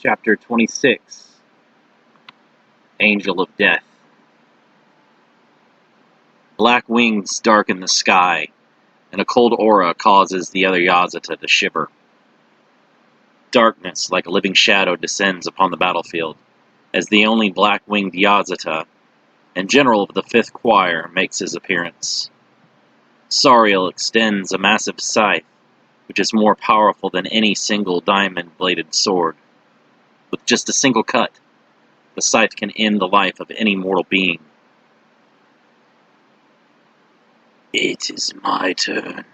Chapter 26, Angel of Death. Black wings darken the sky, and a cold aura causes the other Yazata to shiver. Darkness, like a living shadow, descends upon the battlefield, as the only black-winged Yazata and general of the 5th Choir makes his appearance. Sariel extends a massive scythe, which is more powerful than any single diamond-bladed sword. With just a single cut, the scythe can end the life of any mortal being. It is my turn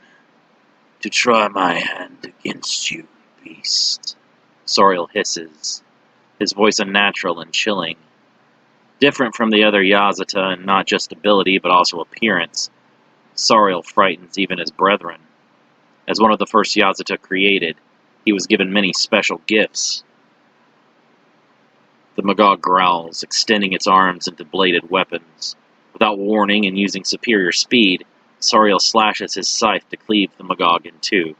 to try my hand against you, beast. Sariel hisses, his voice unnatural and chilling. Different from the other Yazata in not just ability but also appearance, Sariel frightens even his brethren. As one of the first Yazata created, he was given many special gifts. The Magog growls, extending its arms into bladed weapons. Without warning and using superior speed, Sariel slashes his scythe to cleave the Magog in two.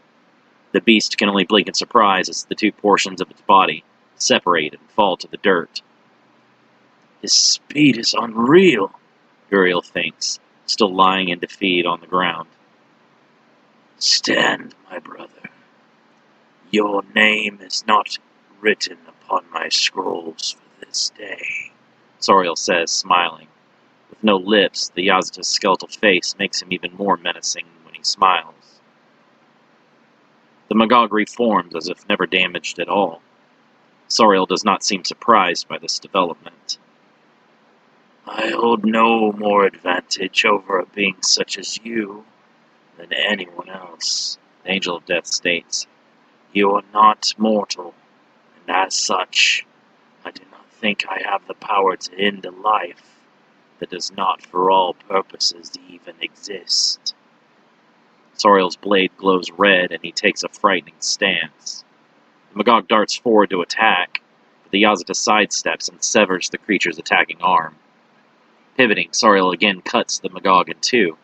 The beast can only blink in surprise as the two portions of its body separate and fall to the dirt. His speed is unreal, Uriel thinks, still lying in defeat on the ground. Stand, my brother. Your name is not written upon my scrolls for this day, Sariel says, smiling. With no lips, the Yazata's skeletal face makes him even more menacing when he smiles. The Magog reforms as if never damaged at all. Sariel does not seem surprised by this development. I hold no more advantage over a being such as you than anyone else, the Angel of Death states. You are not mortal, and as such, I do not think I have the power to end a life that does not for all purposes even exist. Sariel's blade glows red, and he takes a frightening stance. The Magog darts forward to attack, but the Yazata sidesteps and severs the creature's attacking arm. Pivoting, Sariel again cuts the Magog in two.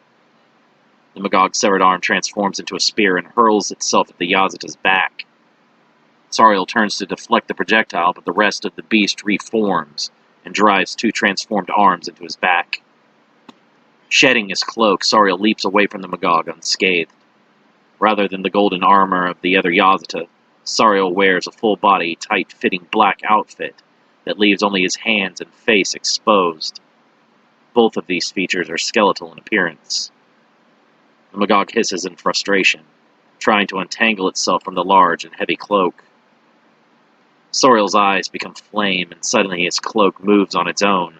The Magog's severed arm transforms into a spear and hurls itself at the Yazata's back. Sariel turns to deflect the projectile, but the rest of the beast reforms and drives two transformed arms into his back. Shedding his cloak, Sariel leaps away from the Magog unscathed. Rather than the golden armor of the other Yazata, Sariel wears a full-body, tight-fitting black outfit that leaves only his hands and face exposed. Both of these features are skeletal in appearance. The Magog hisses in frustration, trying to untangle itself from the large and heavy cloak. Sariel's eyes become flame, and suddenly his cloak moves on its own.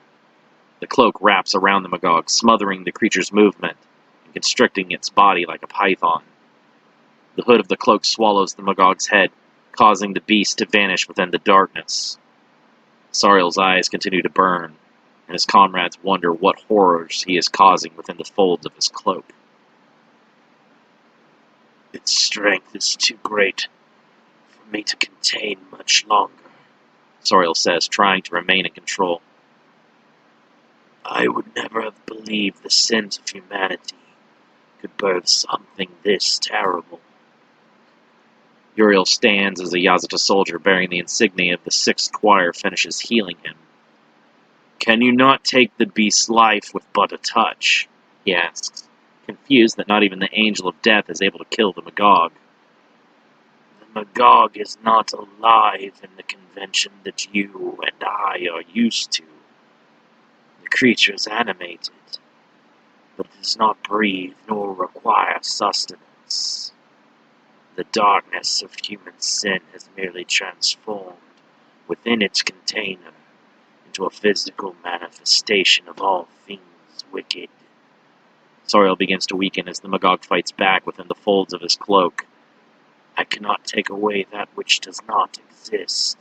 The cloak wraps around the Magog, smothering the creature's movement and constricting its body like a python. The hood of the cloak swallows the Magog's head, causing the beast to vanish within the darkness. Sariel's eyes continue to burn, and his comrades wonder what horrors he is causing within the folds of his cloak. Its strength is too great for me to contain much longer, Sariel says, trying to remain in control. I would never have believed the sins of humanity could birth something this terrible. Uriel stands as a Yazata soldier bearing the insignia of the 6th Choir finishes healing him. Can you not take the beast's life with but a touch? He asks, confused that not even the Angel of Death is able to kill the Magog. The Magog is not alive in the convention that you and I are used to. The creature is animated, but it does not breathe nor require sustenance. The darkness of human sin has merely transformed within its container into a physical manifestation of all things wicked. Sariel begins to weaken as the Magog fights back within the folds of his cloak. I cannot take away that which does not exist.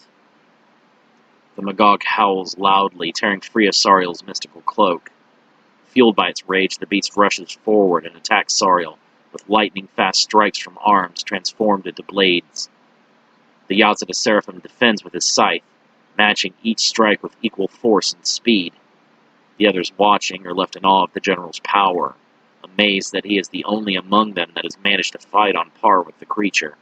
The Magog howls loudly, tearing free of Sariel's mystical cloak. Fueled by its rage, the beast rushes forward and attacks Sariel, with lightning-fast strikes from arms transformed into blades. The Yazata Seraphim defends with his scythe, matching each strike with equal force and speed. The others watching are left in awe of the general's power, amazed that he is the only among them that has managed to fight on par with the creature.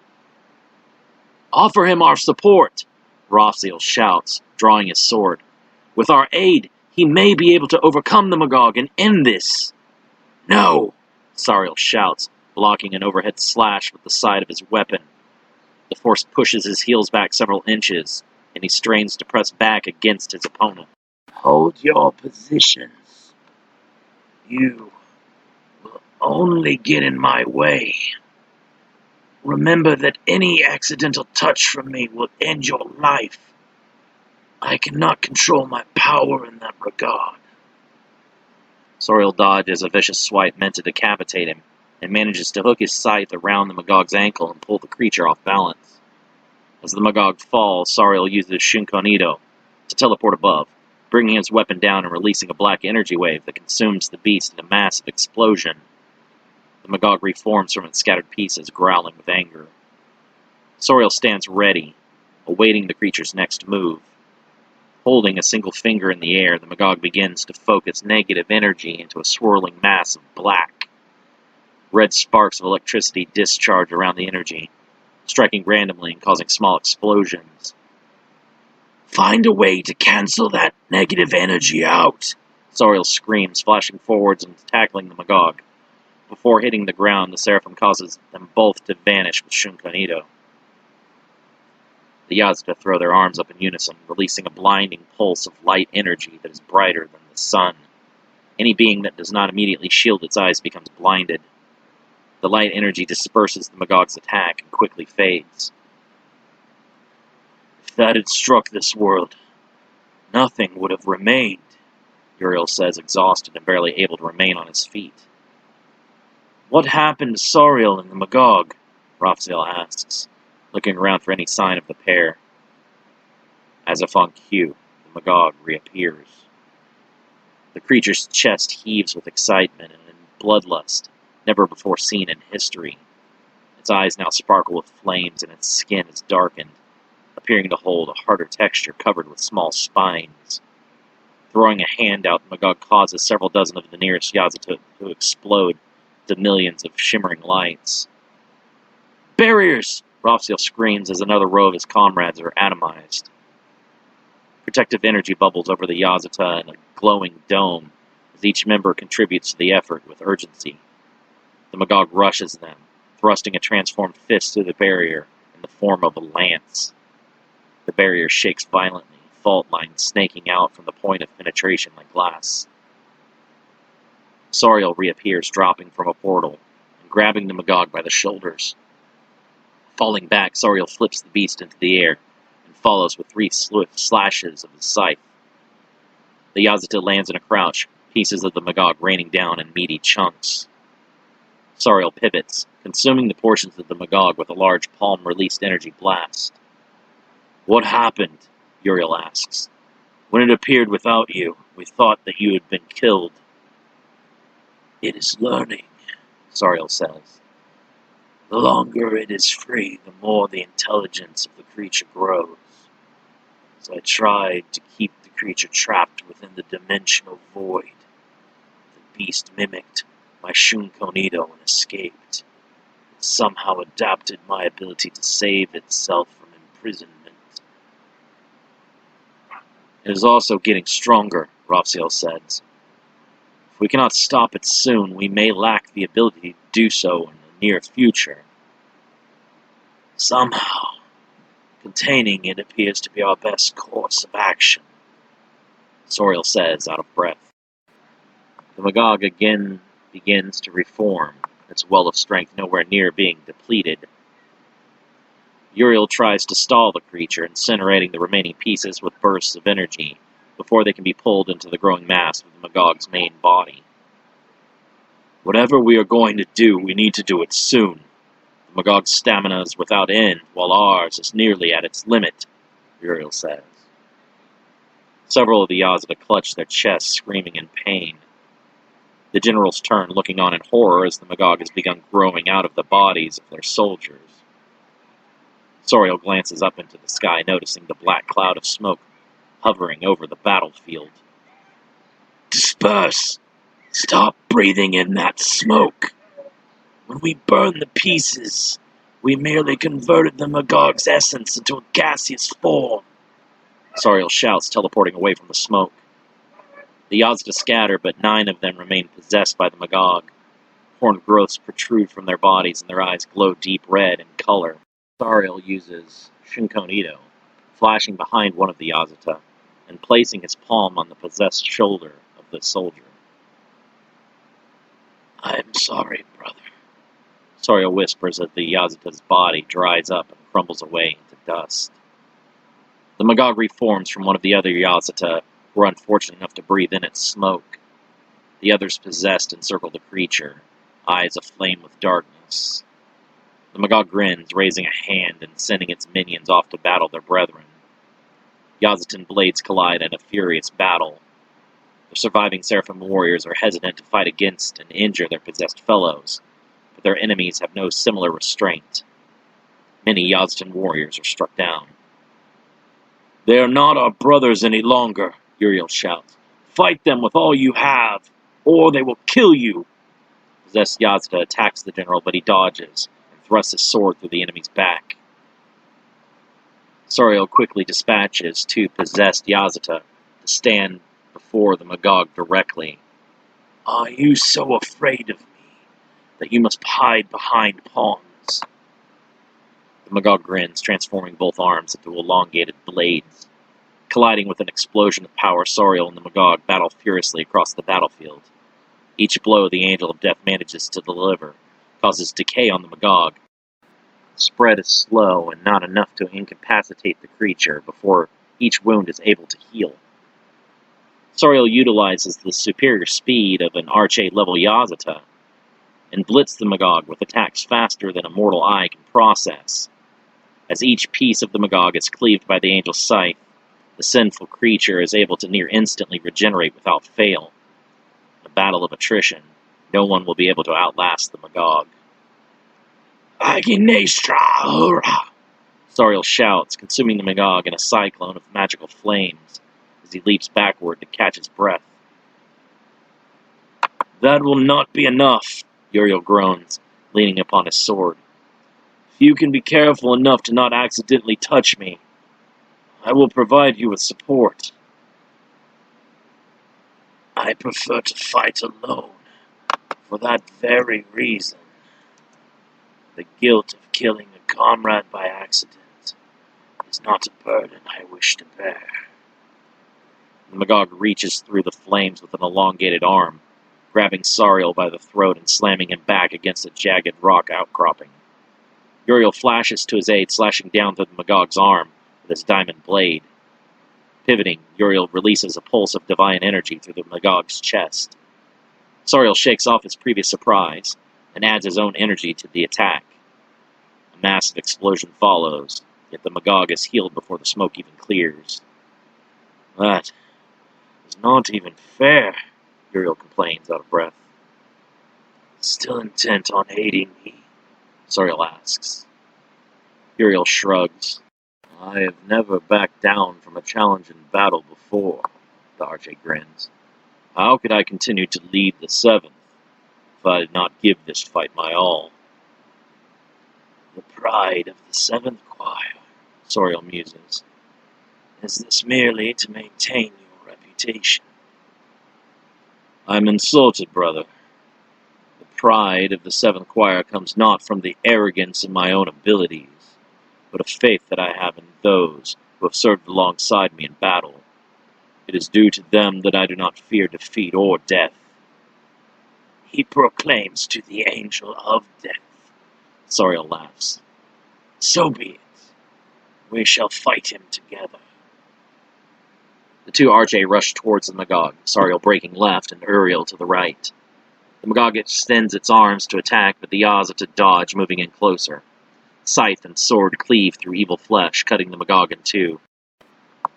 Offer him our support, Rothiel shouts, drawing his sword. "With our aid, he may be able to overcome the Magog and end this." "No!" Sariel shouts, blocking an overhead slash with the side of his weapon. The force pushes his heels back several inches, and he strains to press back against his opponent. "Hold your positions. You will only get in my way. Remember that any accidental touch from me will end your life. I cannot control my power in that regard." Soriel dodges a vicious swipe meant to decapitate him, and manages to hook his scythe around the Magog's ankle and pull the creature off balance. As the Magog falls, Sariel uses Shunkonido to teleport above, bringing his weapon down and releasing a black energy wave that consumes the beast in a massive explosion. The Magog reforms from its scattered pieces, growling with anger. Soriel stands ready, awaiting the creature's next move. Holding a single finger in the air, the Magog begins to focus negative energy into a swirling mass of black. Red sparks of electricity discharge around the energy, striking randomly and causing small explosions. "Find a way to cancel that negative energy out," Soriel screams, flashing forwards and tackling the Magog. Before hitting the ground, the Seraphim causes them both to vanish with Shunkonido. The Yazda throw their arms up in unison, releasing a blinding pulse of light energy that is brighter than the sun. Any being that does not immediately shield its eyes becomes blinded. The light energy disperses the Magog's attack and quickly fades. "If that had struck this world, nothing would have remained," Uriel says, exhausted and barely able to remain on his feet. "What happened to Sariel and the Magog?" Rothiel asks, looking around for any sign of the pair. As if on cue, the Magog reappears. The creature's chest heaves with excitement and bloodlust, never before seen in history. Its eyes now sparkle with flames, and its skin is darkened, appearing to hold a harder texture covered with small spines. Throwing a hand out, the Magog causes several dozen of the nearest Yazda to explode to millions of shimmering lights. "Barriers!" Rothiel screams as another row of his comrades are atomized. Protective energy bubbles over the Yazata in a glowing dome as each member contributes to the effort with urgency. The Magog rushes them, thrusting a transformed fist through the barrier in the form of a lance. The barrier shakes violently, fault lines snaking out from the point of penetration like glass. Sariel reappears, dropping from a portal and grabbing the Magog by the shoulders. Falling back, Sariel flips the beast into the air and follows with 3 swift slashes of his scythe. The Yazata lands in a crouch, pieces of the Magog raining down in meaty chunks. Sariel pivots, consuming the portions of the Magog with a large palm-released energy blast. "What happened?" Uriel asks. "When it appeared without you, we thought that you had been killed." "It is learning," Sariel says. "The longer it is free, the more the intelligence of the creature grows. So I tried to keep the creature trapped within the dimensional void. The beast mimicked my Shunkonido and escaped. It somehow adapted my ability to save itself from imprisonment." "It is also getting stronger," Rothiel says. "If we cannot stop it soon, we may lack the ability to do so in the near future." "Somehow, containing it appears to be our best course of action," Soriel says, out of breath. The Magog again begins to reform, its well of strength nowhere near being depleted. Uriel tries to stall the creature, incinerating the remaining pieces with bursts of energy before they can be pulled into the growing mass of the Magog's main body. "Whatever we are going to do, we need to do it soon. The Magog's stamina is without end, while ours is nearly at its limit," Uriel says. Several of the Yazda clutch their chests, screaming in pain. The generals turn, looking on in horror as the Magog has begun growing out of the bodies of their soldiers. Soriel glances up into the sky, noticing the black cloud of smoke hovering over the battlefield. "Disperse! Stop breathing in that smoke. When we burn the pieces, we merely converted the Magog's essence into a gaseous form. Sariel shouts, teleporting away from the smoke. The Yazda scatter, but 9 of them remain possessed by the Magog. Horned growths protrude from their bodies, and their eyes glow deep red in color. Sariel uses Shinkonido, flashing behind one of the Yazata, and placing his palm on the possessed shoulder of the soldier. "I am sorry, brother," Sariel whispers as the Yazata's body dries up and crumbles away into dust. The Magog reforms from one of the other Yazata, who were unfortunate enough to breathe in its smoke. The others possessed encircle the creature, eyes aflame with darkness. The Magog grins, raising a hand and sending its minions off to battle their brethren. Yazatan blades collide in a furious battle. The surviving Seraphim warriors are hesitant to fight against and injure their possessed fellows, but their enemies have no similar restraint. Many Yazatan warriors are struck down. "They are not our brothers any longer," Uriel shouts. "Fight them with all you have, or they will kill you." Possessed Yazda attacks the general, but he dodges and thrusts his sword through the enemy's back. Sariel quickly dispatches 2 possessed Yazata to stand before the Magog directly. "Are you so afraid of me that you must hide behind pawns?" The Magog grins, transforming both arms into elongated blades. Colliding with an explosion of power, Sariel and the Magog battle furiously across the battlefield. Each blow the Angel of Death manages to deliver causes decay on the Magog. The spread is slow and not enough to incapacitate the creature before each wound is able to heal. Sariel utilizes the superior speed of an Arche-level Yazata and blitzes the Magog with attacks faster than a mortal eye can process. As each piece of the Magog is cleaved by the Angel's scythe, the sinful creature is able to near instantly regenerate without fail. In a battle of attrition, no one will be able to outlast the Magog. "Aginestra, hurrah!" Sariel shouts, consuming the Magog in a cyclone of magical flames as he leaps backward to catch his breath. "That will not be enough," Uriel groans, leaning upon his sword. "If you can be careful enough to not accidentally touch me, I will provide you with support." "I prefer to fight alone, for that very reason. The guilt of killing a comrade by accident is not a burden I wish to bear." The Magog reaches through the flames with an elongated arm, grabbing Sariel by the throat and slamming him back against a jagged rock outcropping. Uriel flashes to his aid, slashing down through the Magog's arm with his diamond blade. Pivoting, Uriel releases a pulse of divine energy through the Magog's chest. Sariel shakes off his previous surprise and adds his own energy to the attack. A massive explosion follows, yet the Magog is healed before the smoke even clears. "That is not even fair," Uriel complains, out of breath. "Still intent on hating me?" Sariel asks. Uriel shrugs. "I have never backed down from a challenge in battle before," the Arche grins. "How could I continue to lead the 7th if I did not give this fight my all?" "The pride of the 7th Choir," Sariel muses. "Is this merely to maintain your reputation?" "I'm insulted, brother. The pride of the 7th Choir comes not from the arrogance of my own abilities, but a faith that I have in those who have served alongside me in battle. It is due to them that I do not fear defeat or death." "He proclaims to the Angel of Death," Sariel laughs. "So be it. We shall fight him together." The 2 Arche rush towards the Magog, Sariel breaking left and Uriel to the right. The Magog extends its arms to attack, but the Yazata dodge, moving in closer. Scythe and sword cleave through evil flesh, cutting the Magog in 2.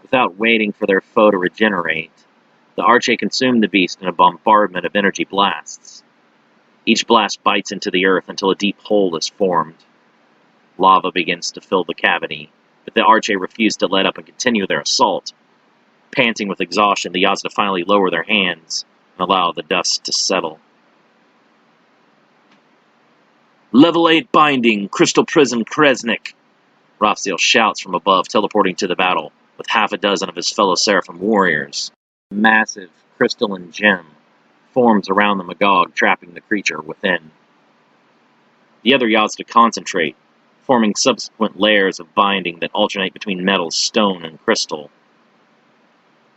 Without waiting for their foe to regenerate, the Arche consume the beast in a bombardment of energy blasts. Each blast bites into the earth until a deep hole is formed. Lava begins to fill the cavity, but the Arche refuse to let up and continue their assault. Panting with exhaustion, the Yazda finally lower their hands and allow the dust to settle. "Level 8 binding, Crystal Prism Kresnik," Raphael shouts from above, teleporting to the battle with with half a dozen of his fellow Seraphim warriors. A massive crystalline gem forms around the Magog, trapping the creature within. The other Yazda concentrate, forming subsequent layers of binding that alternate between metal, stone, and crystal.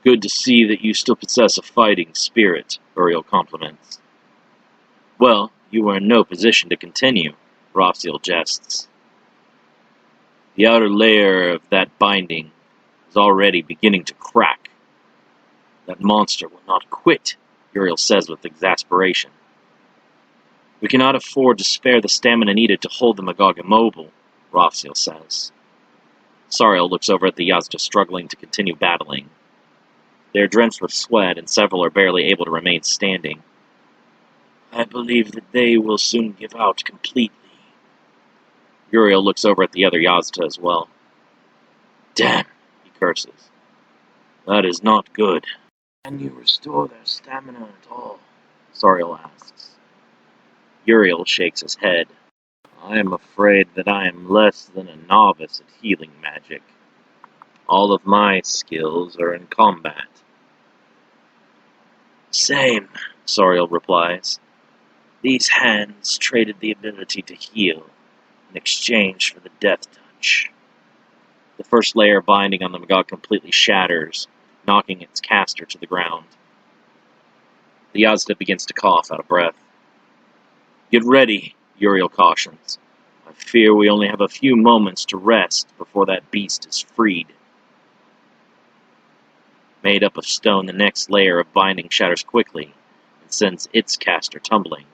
Good to see that you still possess a fighting spirit, Uriel compliments. Well, you are in no position to continue, Raphael jests. The outer layer of that binding is already beginning to crack. That monster will not quit, Uriel says with exasperation. We cannot afford to spare the stamina needed to hold the Magog immobile, Raphael says. Sariel looks over at the Yazda struggling to continue battling. They are drenched with sweat, and several are barely able to remain standing. I believe that they will soon give out completely. Uriel looks over at the other Yazda as well. Damn, he curses. That is not good. Can you restore their stamina at all? Sariel asks. Uriel shakes his head. I am afraid that I am less than a novice at healing magic. All of my skills are in combat. Same, Sariel replies. These hands traded the ability to heal in exchange for the death touch. The first layer binding on the Magog completely shatters, knocking its caster to the ground. The Yazda begins to cough out of breath. Get ready, Uriel cautions. I fear we only have a few moments to rest before that beast is freed. Made up of stone, the next layer of binding shatters quickly and sends its caster tumbling.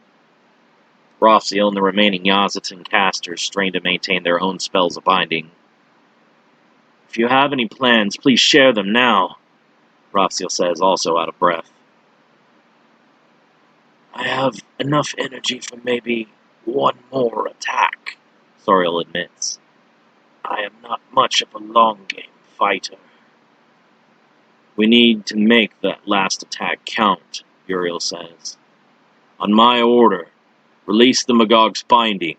Raphael and the remaining Yazatan casters strain to maintain their own spells of binding. If you have any plans, please share them now, Raphael says, also out of breath. I have enough energy for maybe one more attack, Sariel admits. I am not much of a long-game fighter. We need to make that last attack count, Uriel says. On my order, release the Magog's binding.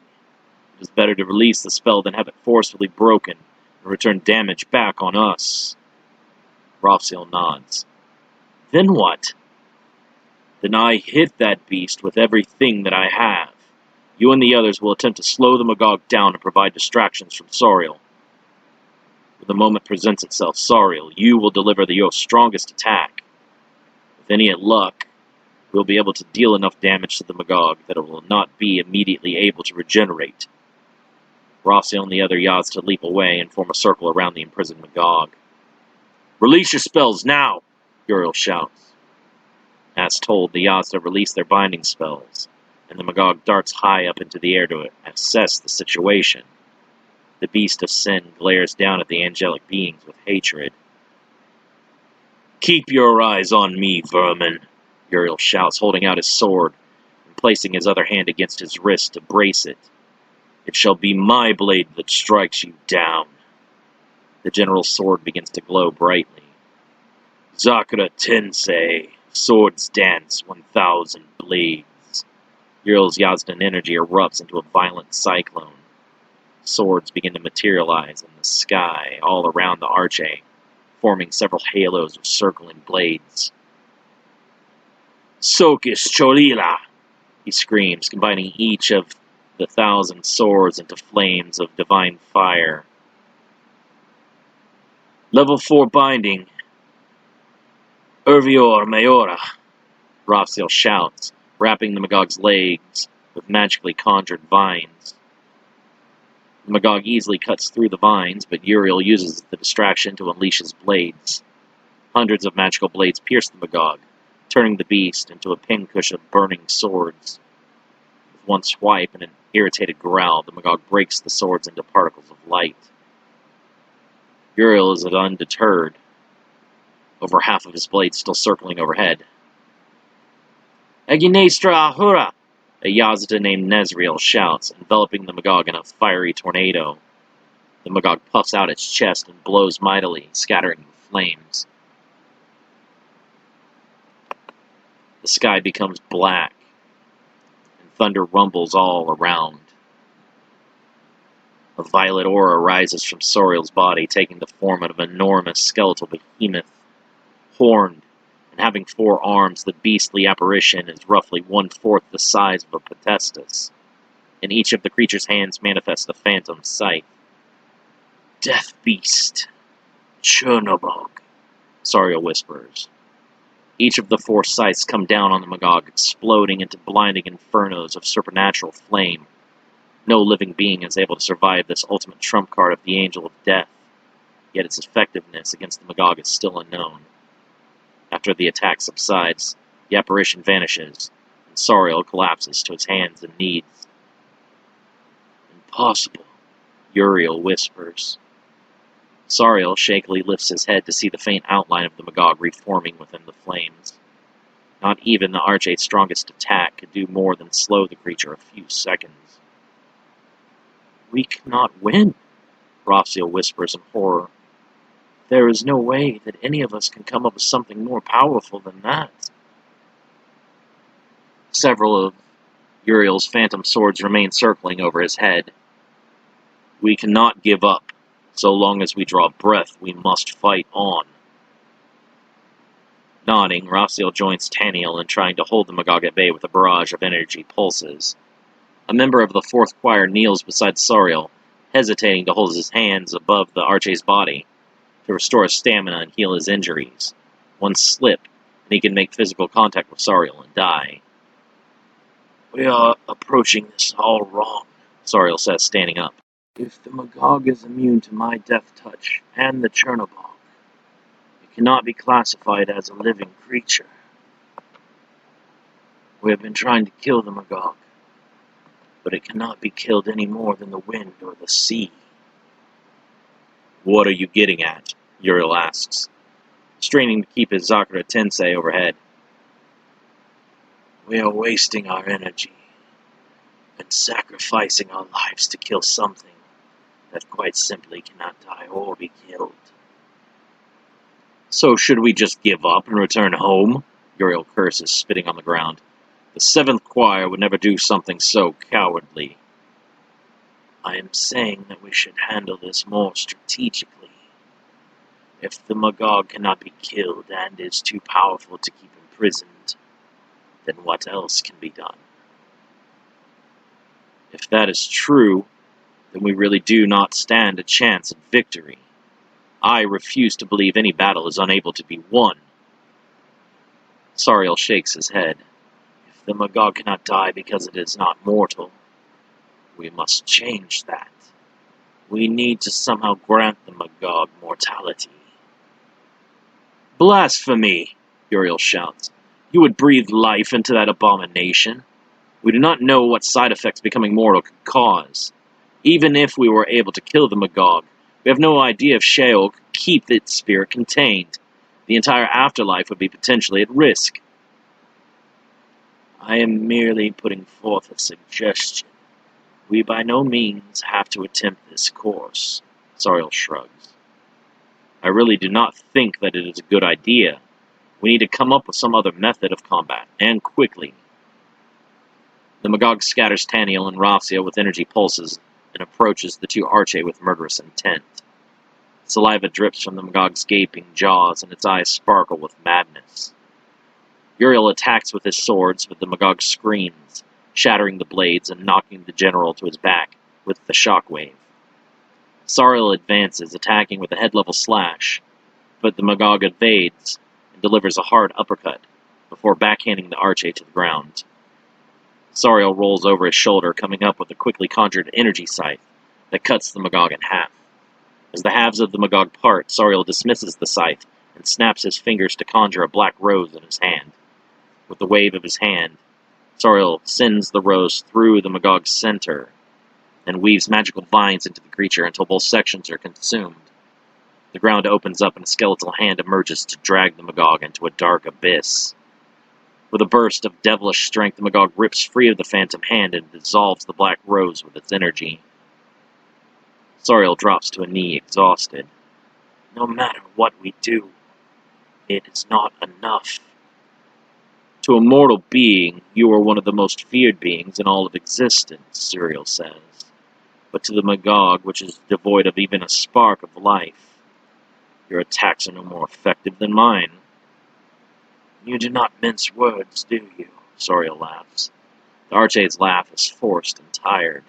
It is better to release the spell than have it forcefully broken and return damage back on us. Raphael nods. Then what? Then I hit that beast with everything that I have. You and the others will attempt to slow the Magog down and provide distractions from Sariel. When the moment presents itself, Sariel, you will deliver your strongest attack. With any luck, we'll be able to deal enough damage to the Magog that it will not be immediately able to regenerate. Raphael and the other Yazda leap away and form a circle around the imprisoned Magog. Release your spells now, Uriel shouts. As told, the Yazda release their binding spells, and the Magog darts high up into the air to assess the situation. The beast of sin glares down at the angelic beings with hatred. Keep your eyes on me, vermin, Uriel shouts, holding out his sword and placing his other hand against his wrist to brace it. It shall be my blade that strikes you down. The general's sword begins to glow brightly. Zakura Tensei, swords dance 1,000 blades. Uriel's Yazdan energy erupts into a violent cyclone. Swords begin to materialize in the sky all around the arche, forming several halos of circling blades. Sokis Cholila, he screams, combining each of the 1,000 swords into flames of divine fire. Level 4 binding. Ervior Mayora, Raphael shouts, wrapping the Magog's legs with magically conjured vines. The Magog easily cuts through the vines, but Uriel uses the distraction to unleash his blades. Hundreds of magical blades pierce the Magog, turning the beast into a pincush of burning swords. With one swipe and an irritated growl, the Magog breaks the swords into particles of light. Uriel is undeterred, over half of his blades still circling overhead. Eginestra Ahura! A Yazda named Nezriel shouts, enveloping the Magog in a fiery tornado. The Magog puffs out its chest and blows mightily, scattering flames. The sky becomes black, and thunder rumbles all around. A violet aura rises from Soriel's body, taking the form of an enormous skeletal behemoth. Horned, and having 4 arms, the beastly apparition is roughly 1/4 the size of a potestas. In each of the creature's hands manifests the phantom scythe. Death Beast. Chernobog, Soriel whispers. Each of the 4 scythes come down on the Magog, exploding into blinding infernos of supernatural flame. No living being is able to survive this ultimate trump card of the Angel of Death, yet its effectiveness against the Magog is still unknown. After the attack subsides, the apparition vanishes, and Soriel collapses to his hands and knees. Impossible, Uriel whispers. Soriel shakily lifts his head to see the faint outline of the Magog reforming within the flames. Not even the Archade's strongest attack could do more than slow the creature a few seconds. We cannot win, Raphael whispers in horror. There is no way that any of us can come up with something more powerful than that. Several of Uriel's phantom swords remain circling over his head. We cannot give up. So long as we draw breath, we must fight on. Nodding, Raphael joins Taniel in trying to hold the Magog at bay with a barrage of energy pulses. A member of the 4th Choir kneels beside Soriel, hesitating to hold his hands above the Archade's body to restore his stamina and heal his injuries. One slip, and he can make physical contact with Soriel and die. We are approaching this all wrong, Soriel says, standing up. If the Magog is immune to my death touch and the Chernobog, it cannot be classified as a living creature. We have been trying to kill the Magog, but it cannot be killed any more than the wind or the sea. What are you getting at? Uriel asks, straining to keep his Zakura Tensei overhead. We are wasting our energy and sacrificing our lives to kill something that quite simply cannot die or be killed. So should we just give up and return home? Uriel curses, spitting on the ground. The 7th Choir would never do something so cowardly. I am saying that we should handle this more strategically. If the Magog cannot be killed and is too powerful to keep imprisoned, then what else can be done? If that is true, then we really do not stand a chance at victory. I refuse to believe any battle is unable to be won. Soriel shakes his head. If the Magog cannot die because it is not mortal, we must change that. We need to somehow grant the Magog mortality. Blasphemy! Uriel shouts. You would breathe life into that abomination. We do not know what side effects becoming mortal could cause. Even if we were able to kill the Magog, we have no idea if Sheol could keep its spirit contained. The entire afterlife would be potentially at risk. I am merely putting forth a suggestion. We by no means have to attempt this course, Soriel shrugs. I really do not think that it is a good idea. We need to come up with some other method of combat, and quickly. The Magog scatters Taniel and Raphael with energy pulses and approaches the 2 Archade with murderous intent. Saliva drips from the Magog's gaping jaws, and its eyes sparkle with madness. Uriel attacks with his swords, but the Magog screams, shattering the blades and knocking the general to his back with the shockwave. Soriel advances, attacking with a head-level slash, but the Magog evades and delivers a hard uppercut before backhanding the Archade to the ground. Soriel rolls over his shoulder, coming up with a quickly conjured energy scythe that cuts the Magog in half. As the halves of the Magog part, Soriel dismisses the scythe and snaps his fingers to conjure a black rose in his hand. With the wave of his hand, Soriel sends the rose through the Magog's center and weaves magical vines into the creature until both sections are consumed. The ground opens up and a skeletal hand emerges to drag the Magog into a dark abyss. With a burst of devilish strength, the Magog rips free of the phantom hand and dissolves the black rose with its energy. Soriel drops to a knee, exhausted. No matter what we do, it is not enough. To a mortal being, you are one of the most feared beings in all of existence, Soriel says. but to the Magog, which is devoid of even a spark of life, your attacks are no more effective than mine." "You do not mince words, do you?" Soriel laughs. The Arche's laugh is forced and tired.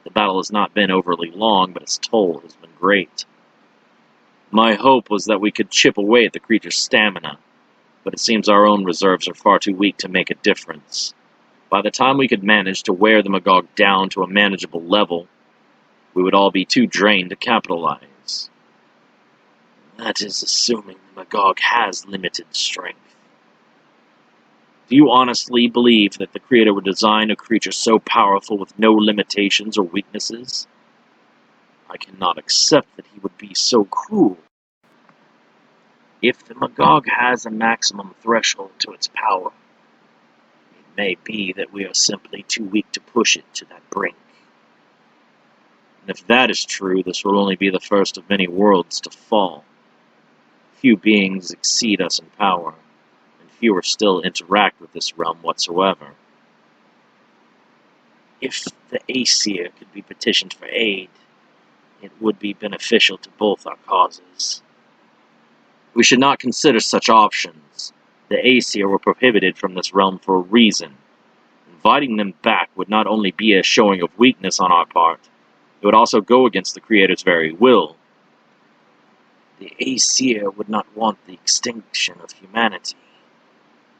The battle has not been overly long, but its toll has been great. "My hope was that we could chip away at the creature's stamina, but it seems our own reserves are far too weak to make a difference. By the time we could manage to wear the Magog down to a manageable level, we would all be too drained to capitalize." "That is assuming the Magog has limited strength." "Do you honestly believe that the Creator would design a creature so powerful with no limitations or weaknesses? I cannot accept that he would be so cruel." "If the Magog has a maximum threshold to its power, it may be that we are simply too weak to push it to that brink." "And if that is true, this will only be the first of many worlds to fall. Few beings exceed us in power, and fewer still interact with this realm whatsoever." "If the Aesir could be petitioned for aid, it would be beneficial to both our causes." "We should not consider such options. The Aesir were prohibited from this realm for a reason. Inviting them back would not only be a showing of weakness on our part, it would also go against the Creator's very will." "The Aesir would not want the extinction of humanity.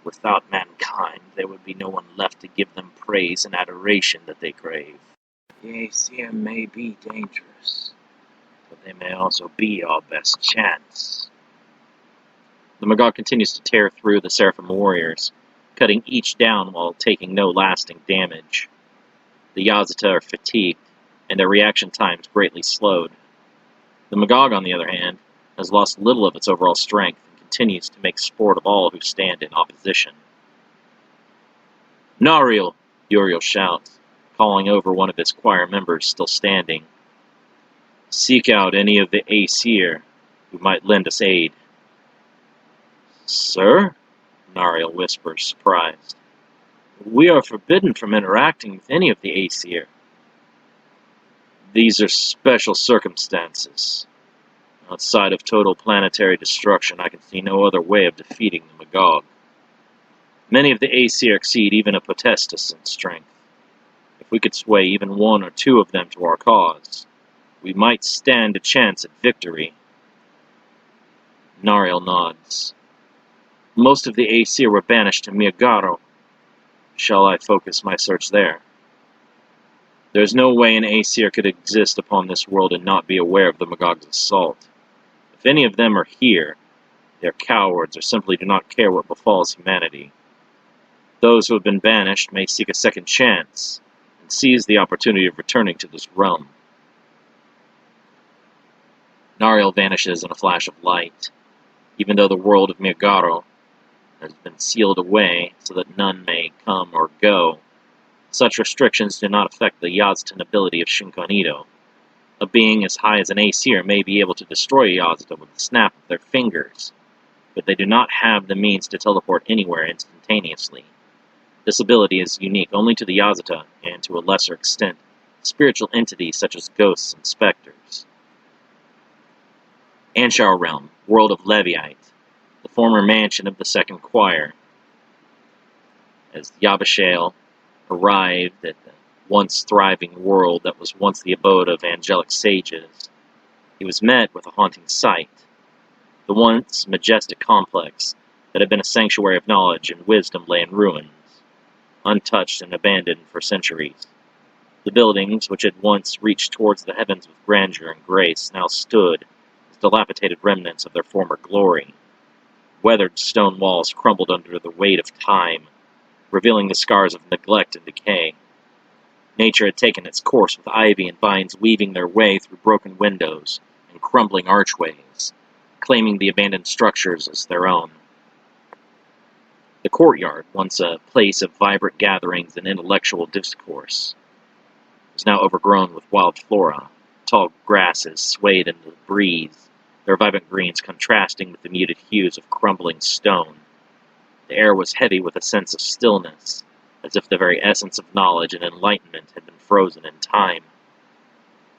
Without mankind, there would be no one left to give them praise and adoration that they crave." "The Aesir may be dangerous, but they may also be our best chance." The Magog continues to tear through the Seraphim warriors, cutting each down while taking no lasting damage. The Yazata are fatigued, and their reaction times greatly slowed. The Magog, on the other hand, has lost little of its overall strength and continues to make sport of all who stand in opposition. "Nariel!" Uriel shouts, calling over one of his choir members still standing. "Seek out any of the Aesir who might lend us aid." "Sir?" Nariel whispers, surprised. "We are forbidden from interacting with any of the Aesir." "These are special circumstances. Outside of total planetary destruction, I can see no other way of defeating the Magog. Many of the Aesir exceed even a Potestas in strength. If we could sway even one or two of them to our cause, we might stand a chance at victory." Nariel nods. "Most of the Aesir were banished to Mirgaro. Shall I focus my search there?" "There is no way an Aesir could exist upon this world and not be aware of the Magog's assault. If any of them are here, they are cowards or simply do not care what befalls humanity. Those who have been banished may seek a second chance and seize the opportunity of returning to this realm." Nariel vanishes in a flash of light. Even though the world of Mirgaro has been sealed away so that none may come or go, such restrictions do not affect the Yazatan ability of Shinkonido. A being as high as an Aesir may be able to destroy Yazata with the snap of their fingers, but they do not have the means to teleport anywhere instantaneously. This ability is unique only to the Yazata, and to a lesser extent, spiritual entities such as ghosts and specters. Anshar Realm, world of Leviite, the former mansion of the Second Choir. As Yabashale arrived at the once thriving world that was once the abode of angelic sages, he was met with a haunting sight. The once majestic complex that had been a sanctuary of knowledge and wisdom lay in ruins, untouched and abandoned for centuries. The buildings, which had once reached towards the heavens with grandeur and grace, now stood as dilapidated remnants of their former glory. Weathered stone walls crumbled under the weight of time, revealing the scars of neglect and decay. Nature had taken its course with ivy and vines weaving their way through broken windows and crumbling archways, claiming the abandoned structures as their own. The courtyard, once a place of vibrant gatherings and intellectual discourse, was now overgrown with wild flora. Tall grasses swayed in the breeze, their vibrant greens contrasting with the muted hues of crumbling stone. The air was heavy with a sense of stillness, as if the very essence of knowledge and enlightenment had been frozen in time.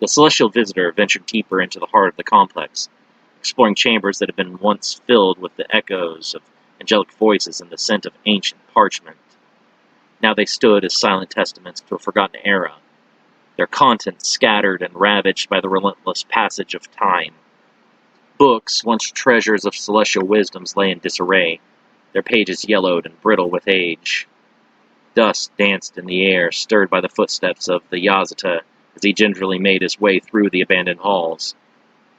The celestial visitor ventured deeper into the heart of the complex, exploring chambers that had been once filled with the echoes of angelic voices and the scent of ancient parchment. Now they stood as silent testaments to a forgotten era, their contents scattered and ravaged by the relentless passage of time. Books, once treasures of celestial wisdoms, lay in disarray, their pages yellowed and brittle with age. Dust danced in the air, stirred by the footsteps of the Yazata as he gingerly made his way through the abandoned halls.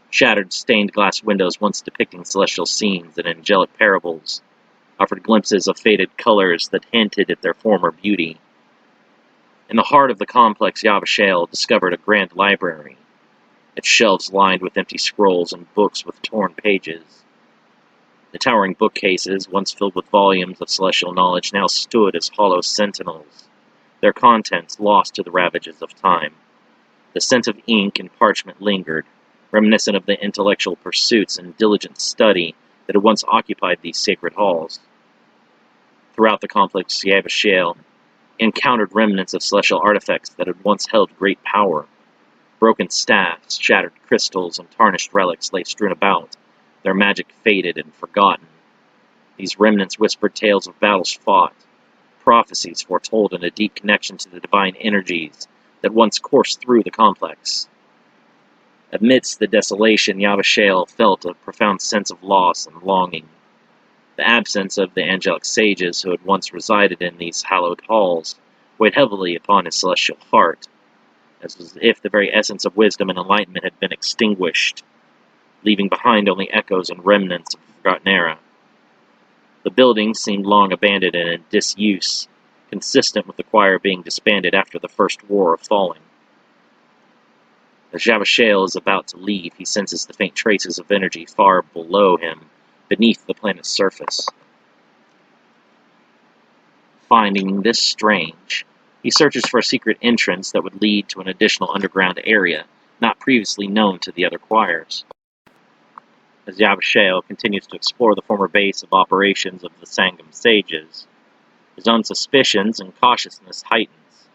Shattered stained glass windows once depicting celestial scenes and angelic parables offered glimpses of faded colors that hinted at their former beauty. In the heart of the complex, Yabashale discovered a grand library, its shelves lined with empty scrolls and books with torn pages. The towering bookcases, once filled with volumes of celestial knowledge, now stood as hollow sentinels, their contents lost to the ravages of time. The scent of ink and parchment lingered, reminiscent of the intellectual pursuits and diligent study that had once occupied these sacred halls. Throughout the complex, Yabashale encountered remnants of celestial artifacts that had once held great power. Broken staffs, shattered crystals, and tarnished relics lay strewn about, their magic faded and forgotten. These remnants whispered tales of battles fought, prophecies foretold in a deep connection to the divine energies that once coursed through the complex. Amidst the desolation, Yabashale felt a profound sense of loss and longing. The absence of the angelic sages who had once resided in these hallowed halls weighed heavily upon his celestial heart, as if the very essence of wisdom and enlightenment had been extinguished, leaving behind only echoes and remnants of the forgotten era. The building seemed long abandoned and in disuse, consistent with the choir being disbanded after the first war of falling. As Yabashale is about to leave, he senses the faint traces of energy far below him, beneath the planet's surface. Finding this strange, he searches for a secret entrance that would lead to an additional underground area not previously known to the other choirs. As Yabashale continues to explore the former base of operations of the Sangam sages, his own suspicions and cautiousness heightens.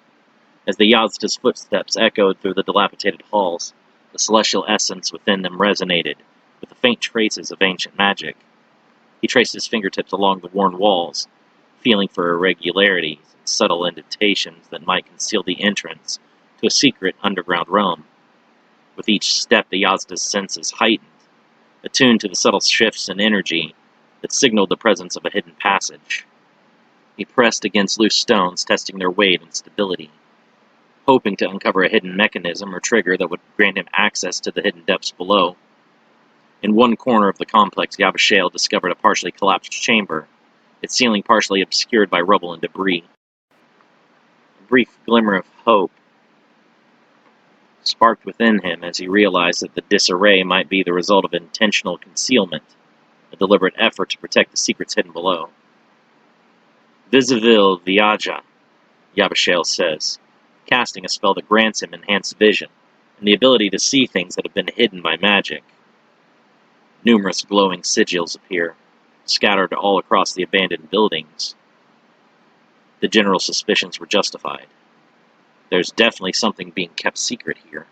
As the Yazda's footsteps echoed through the dilapidated halls, the celestial essence within them resonated with the faint traces of ancient magic. He traced his fingertips along the worn walls, feeling for irregularities and subtle indentations that might conceal the entrance to a secret underground realm. With each step, the Yazda's senses heightened, attuned to the subtle shifts in energy that signaled the presence of a hidden passage. He pressed against loose stones, testing their weight and stability, hoping to uncover a hidden mechanism or trigger that would grant him access to the hidden depths below. In one corner of the complex, Yabashale discovered a partially collapsed chamber, its ceiling partially obscured by rubble and debris. A brief glimmer of hope sparked within him as he realized that the disarray might be the result of intentional concealment, a deliberate effort to protect the secrets hidden below. Visivil Viaja, Yabashale says, casting a spell that grants him enhanced vision and the ability to see things that have been hidden by magic. Numerous glowing sigils appear, scattered all across the abandoned buildings. The general suspicions were justified. There's definitely something being kept secret here.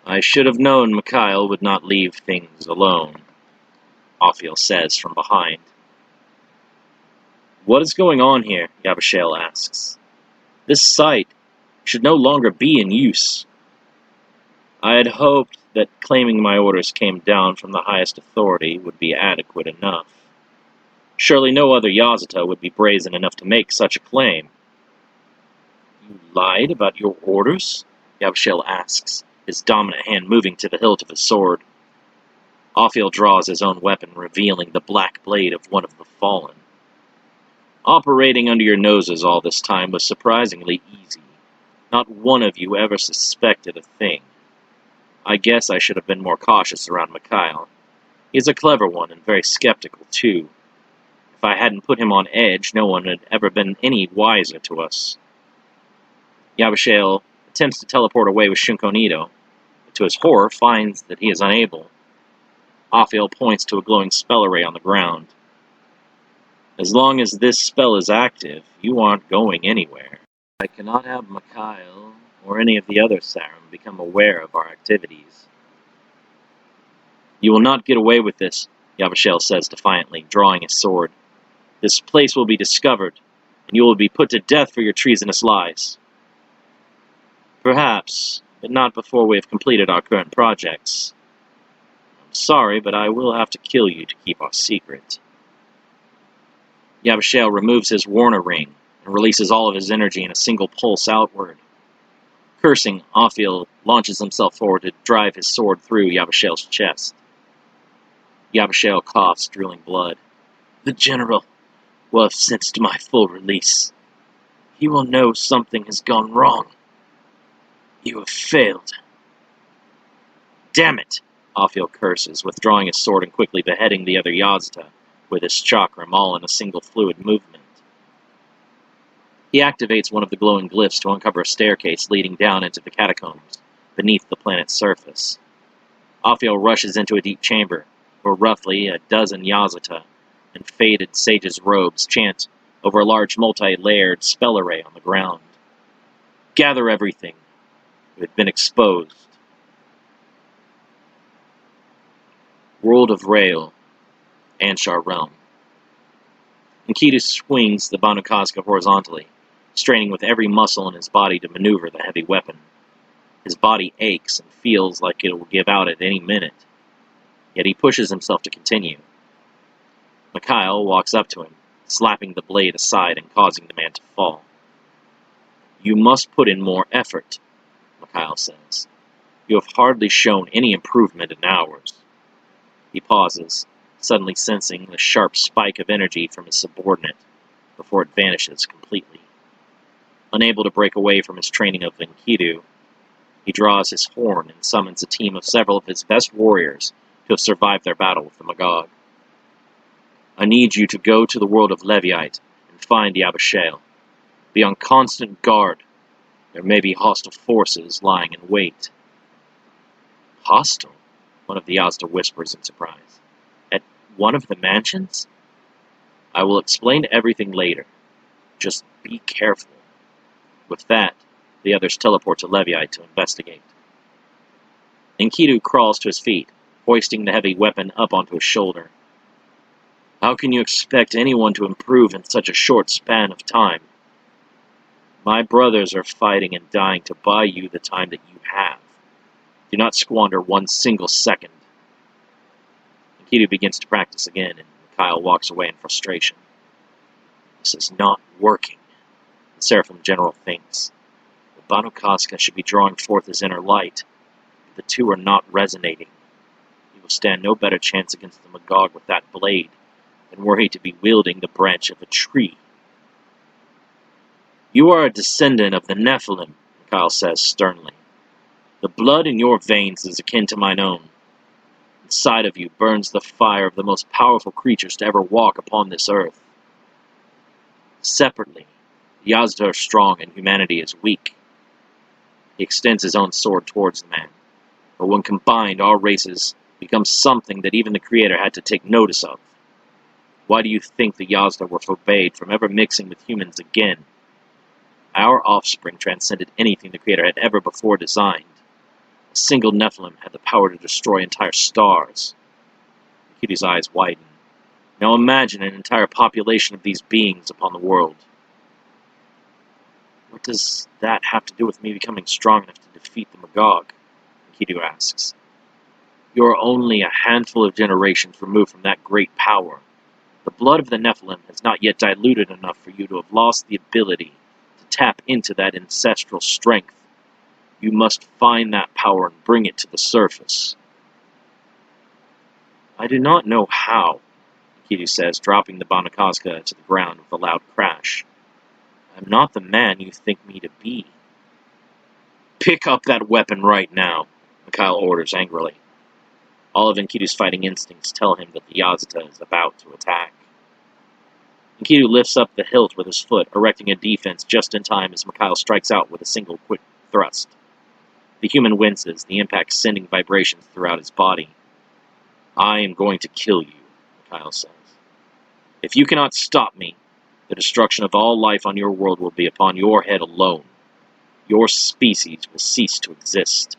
I should have known Mikhail would not leave things alone, Ophiel says from behind. What is going on here? Yabashale asks. This site should no longer be in use. I had hoped that claiming my orders came down from the highest authority would be adequate enough. Surely no other Yazata would be brazen enough to make such a claim. You lied about your orders? Yabashale asks, his dominant hand moving to the hilt of his sword. Ophiel draws his own weapon, revealing the black blade of one of the fallen. Operating under your noses all this time was surprisingly easy. Not one of you ever suspected a thing. I guess I should have been more cautious around Mikhail. He's a clever one and very skeptical, too. If I hadn't put him on edge, no one had ever been any wiser to us. Yabashale attempts to teleport away with Shunkonito, but to his horror finds that he is unable. Ophiel points to a glowing spell array on the ground. As long as this spell is active, you aren't going anywhere. I cannot have Mikhail or any of the other Sarum become aware of our activities. You will not get away with this, Yabashel says defiantly, drawing his sword. This place will be discovered, and you will be put to death for your treasonous lies. Perhaps, but not before we have completed our current projects. I'm sorry, but I will have to kill you to keep our secret. Yabashel removes his Warner ring and releases all of his energy in a single pulse outward. Cursing, Ophiel launches himself forward to drive his sword through Yabashel's chest. Yabashel coughs, drooling blood. The General will have sensed my full release. He will know something has gone wrong. You have failed. Damn it! Ophiel curses, withdrawing his sword and quickly beheading the other Yazda with his chakram, all in a single fluid movement. He activates one of the glowing glyphs to uncover a staircase leading down into the catacombs beneath the planet's surface. Ophiel rushes into a deep chamber, where roughly a dozen Yazata in faded sage's robes chant over a large multi-layered spell array on the ground. Gather everything. You had been exposed. World of Rail, Anshar Realm. Enkidu swings the Banu Kazka horizontally, straining with every muscle in his body to maneuver the heavy weapon. His body aches and feels like it will give out at any minute, yet he pushes himself to continue. Mikhail walks up to him, slapping the blade aside and causing the man to fall. You must put in more effort, Mikhail says. You have hardly shown any improvement in hours. He pauses, suddenly sensing the sharp spike of energy from his subordinate, before it vanishes completely. Unable to break away from his training of Enkidu, he draws his horn and summons a team of several of his best warriors to have survived their battle with the Magog. I need you to go to the world of Leviite and find Yabashel. Be on constant guard. There may be hostile forces lying in wait. Hostile? One of the Yazda whispers in surprise. At one of the mansions? I will explain everything later. Just be careful. With that, the others teleport to Leviite to investigate. Enkidu crawls to his feet, hoisting the heavy weapon up onto his shoulder. How can you expect anyone to improve in such a short span of time? My brothers are fighting and dying to buy you the time that you have. Do not squander one single second. Enkidu begins to practice again, and Mikhail walks away in frustration. This is not working, the Seraphim General thinks. The Banu Kazka should be drawing forth his inner light, but the two are not resonating. He will stand no better chance against the Magog with that blade than were he to be wielding the branch of a tree. You are a descendant of the Nephilim, Mikhail says sternly. The blood in your veins is akin to mine own. Inside of you burns the fire of the most powerful creatures to ever walk upon this earth. Separately, the Yazda are strong and humanity is weak. He extends his own sword towards the man. But when combined, our races become something that even the Creator had to take notice of. Why do you think the Yazda were forbade from ever mixing with humans again? Our offspring transcended anything the Creator had ever before designed. A single Nephilim had the power to destroy entire stars. Enkidu's eyes widen. Now imagine an entire population of these beings upon the world. What does that have to do with me becoming strong enough to defeat the Magog? Enkidu asks. You are only a handful of generations removed from that great power. The blood of the Nephilim has not yet diluted enough for you to have lost the ability to tap into that ancestral strength. You must find that power and bring it to the surface. I do not know how, Enkidu says, dropping the Banu Kazka to the ground with a loud crash. I am not the man you think me to be. Pick up that weapon right now, Mikhail orders angrily. All of Enkidu's fighting instincts tell him that the Yazda is about to attack. Enkidu lifts up the hilt with his foot, erecting a defense just in time as Mikhail strikes out with a single quick thrust. The human winces, the impact sending vibrations throughout his body. I am going to kill you, Mikhail says. If you cannot stop me, The destruction of all life on your world will be upon your head alone. Your species will cease to exist.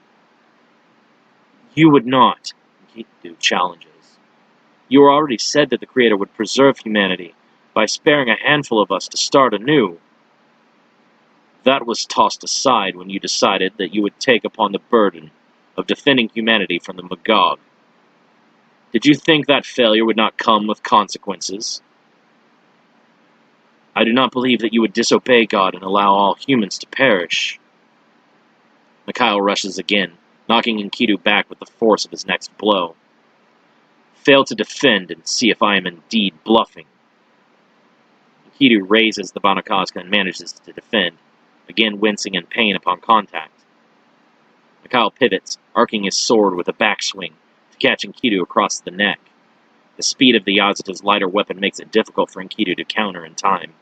You would not, Enkidu challenges. You already said that the Creator would preserve humanity by sparing a handful of us to start anew. That was tossed aside when you decided that you would take upon the burden of defending humanity from the Magog. Did you think that failure would not come with consequences? I do not believe that you would disobey God and allow all humans to perish. Mikhail rushes again, knocking Enkidu back with the force of his next blow. Fail to defend and see if I am indeed bluffing. Enkidu raises the Banakaska and manages to defend, again wincing in pain upon contact. Mikhail pivots, arcing his sword with a backswing to catch Enkidu across the neck. The speed of the Yazata's lighter weapon makes it difficult for Enkidu to counter in time.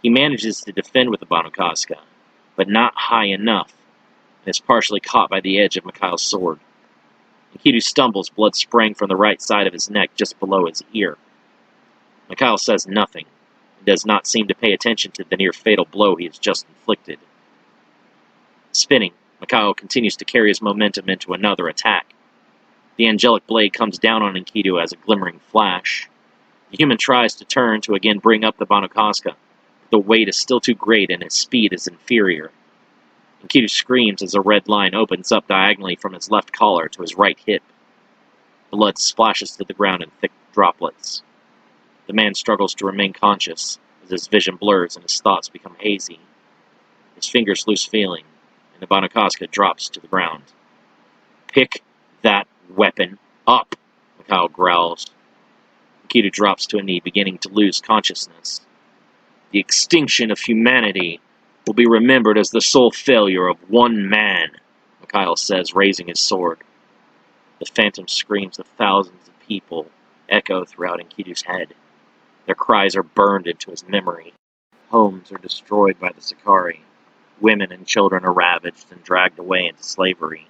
He manages to defend with the Banakaska, but not high enough, and is partially caught by the edge of Mikhail's sword. Enkidu stumbles, blood spraying from the right side of his neck just below his ear. Mikhail says nothing, and does not seem to pay attention to the near-fatal blow he has just inflicted. Spinning, Mikhail continues to carry his momentum into another attack. The angelic blade comes down on Enkidu as a glimmering flash. The human tries to turn to again bring up the Banakaska. The weight is still too great and his speed is inferior. Enkidu screams as a red line opens up diagonally from his left collar to his right hip. Blood splashes to the ground in thick droplets. The man struggles to remain conscious as his vision blurs and his thoughts become hazy. His fingers lose feeling, and the Banakaska drops to the ground. Pick that weapon up, Mikhail growls. Enkidu drops to a knee, beginning to lose consciousness. The extinction of humanity will be remembered as the sole failure of one man, Mikhail says, raising his sword. The phantom screams of thousands of people echo throughout Enkidu's head. Their cries are burned into his memory. Homes are destroyed by the Sicarii. Women and children are ravaged and dragged away into slavery.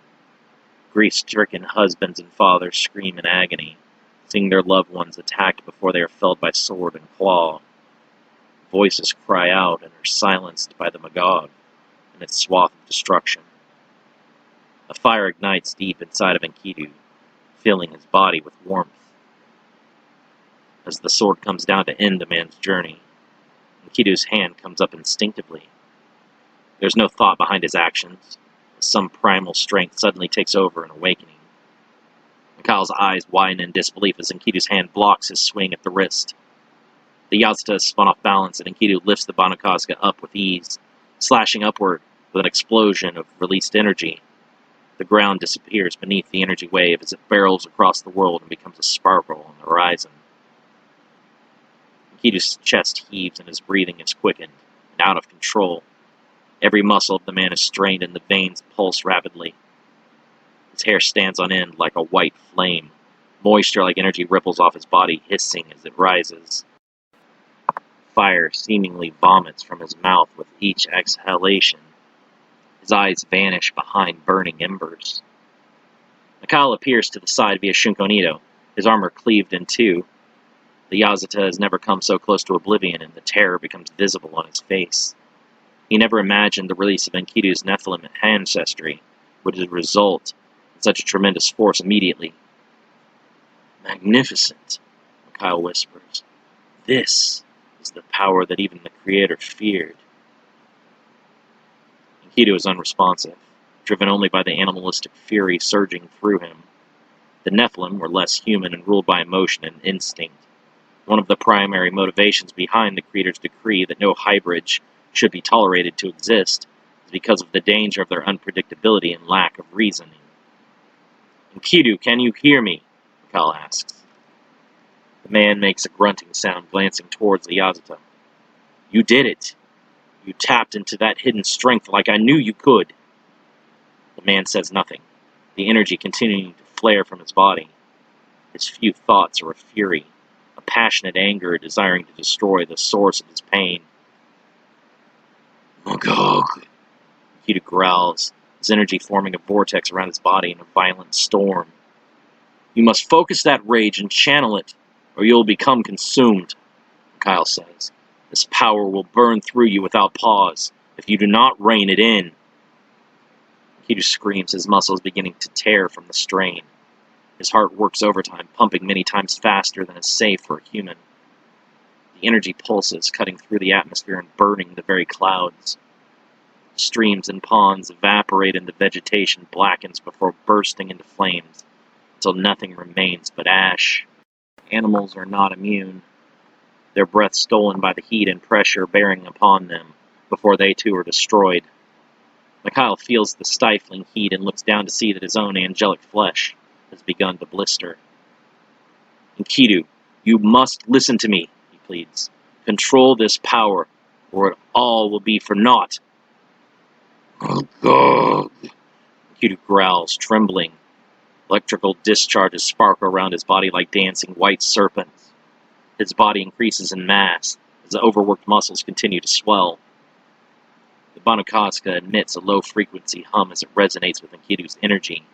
Grief-stricken husbands and fathers scream in agony, seeing their loved ones attacked before they are felled by sword and claw. Voices cry out and are silenced by the Magog and its swath of destruction. A fire ignites deep inside of Enkidu, filling his body with warmth. As the sword comes down to end the man's journey, Enkidu's hand comes up instinctively. There's no thought behind his actions, as some primal strength suddenly takes over an awakening. Mikhail's eyes widen in disbelief as Enkidu's hand blocks his swing at the wrist. The Yazata is spun off balance, and Enkidu lifts the Banakaska up with ease, slashing upward with an explosion of released energy. The ground disappears beneath the energy wave as it barrels across the world and becomes a sparkle on the horizon. Enkidu's chest heaves and his breathing is quickened and out of control. Every muscle of the man is strained and the veins pulse rapidly. His hair stands on end like a white flame. Moisture like energy ripples off his body, hissing as it rises. Fire seemingly vomits from his mouth with each exhalation. His eyes vanish behind burning embers. Mikhail appears to the side via Shunkonito, his armor cleaved in two. The Yazata has never come so close to oblivion, and the terror becomes visible on his face. He never imagined the release of Enkidu's Nephilim ancestry would result in such a tremendous force immediately. Magnificent, Mikhail whispers. This is the power that even the Creator feared. Enkidu is unresponsive, driven only by the animalistic fury surging through him. The Nephilim were less human and ruled by emotion and instinct. One of the primary motivations behind the Creator's decree that no hybrids should be tolerated to exist is because of the danger of their unpredictability and lack of reasoning. Enkidu, can you hear me? Mikhail asks. The man makes a grunting sound, glancing towards the Yazata. You did it. You tapped into that hidden strength like I knew you could. The man says nothing, the energy continuing to flare from his body. His few thoughts are of fury, a passionate anger desiring to destroy the source of his pain. Magog, Enkidu growls, his energy forming a vortex around his body in a violent storm. You must focus that rage and channel it, or you'll become consumed, Mikhail says, This power will burn through you without pause, if you do not rein it in. Enkidu screams, his muscles beginning to tear from the strain. His heart works overtime, pumping many times faster than is safe for a human. The energy pulses, cutting through the atmosphere and burning the very clouds. Streams and ponds evaporate and the vegetation blackens before bursting into flames, until nothing remains but ash. Animals are not immune, their breath stolen by the heat and pressure bearing upon them, before they too are destroyed. Mikhail feels the stifling heat and looks down to see that his own angelic flesh has begun to blister. Enkidu, you must listen to me, he pleads. Control this power, or it all will be for naught. Oh God! Enkidu growls, trembling. Electrical discharges sparkle around his body like dancing white serpents. His body increases in mass as the overworked muscles continue to swell. The Banakaska emits a low-frequency hum as it resonates with Enkidu's energy.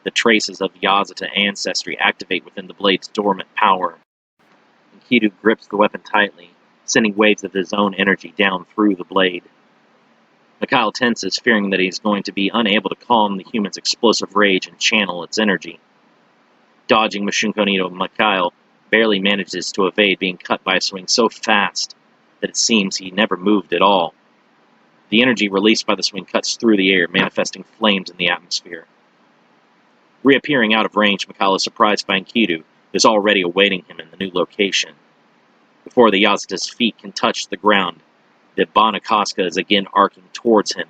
The traces of Yazata ancestry activate within the blade's dormant power. Enkidu grips the weapon tightly, sending waves of his own energy down through the blade. Mikhail tenses, fearing that he is going to be unable to calm the human's explosive rage and channel its energy. Dodging Mashinkonito, Mikhail barely manages to evade being cut by a swing so fast that it seems he never moved at all. The energy released by the swing cuts through the air, manifesting flames in the atmosphere. Reappearing out of range, Mikhail is surprised by Enkidu, who is already awaiting him in the new location. Before the Yazata's feet can touch the ground, the Banakaska is again arcing towards him.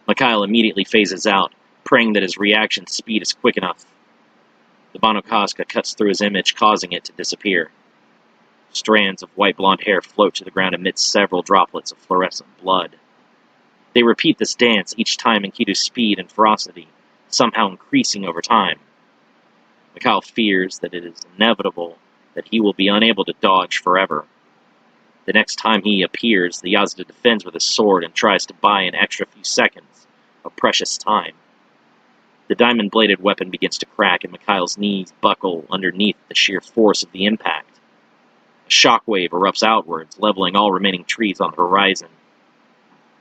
Mikhail immediately phases out, praying that his reaction speed is quick enough. The Banakaska cuts through his image, causing it to disappear. Strands of white blonde hair float to the ground amidst several droplets of fluorescent blood. They repeat this dance each time Enkidu's speed and ferocity, somehow increasing over time. Mikhail fears that it is inevitable that he will be unable to dodge forever. The next time he appears, the Yazata defends with his sword and tries to buy an extra few seconds of precious time. The diamond-bladed weapon begins to crack, and Mikhail's knees buckle underneath the sheer force of the impact. A shockwave erupts outwards, leveling all remaining trees on the horizon.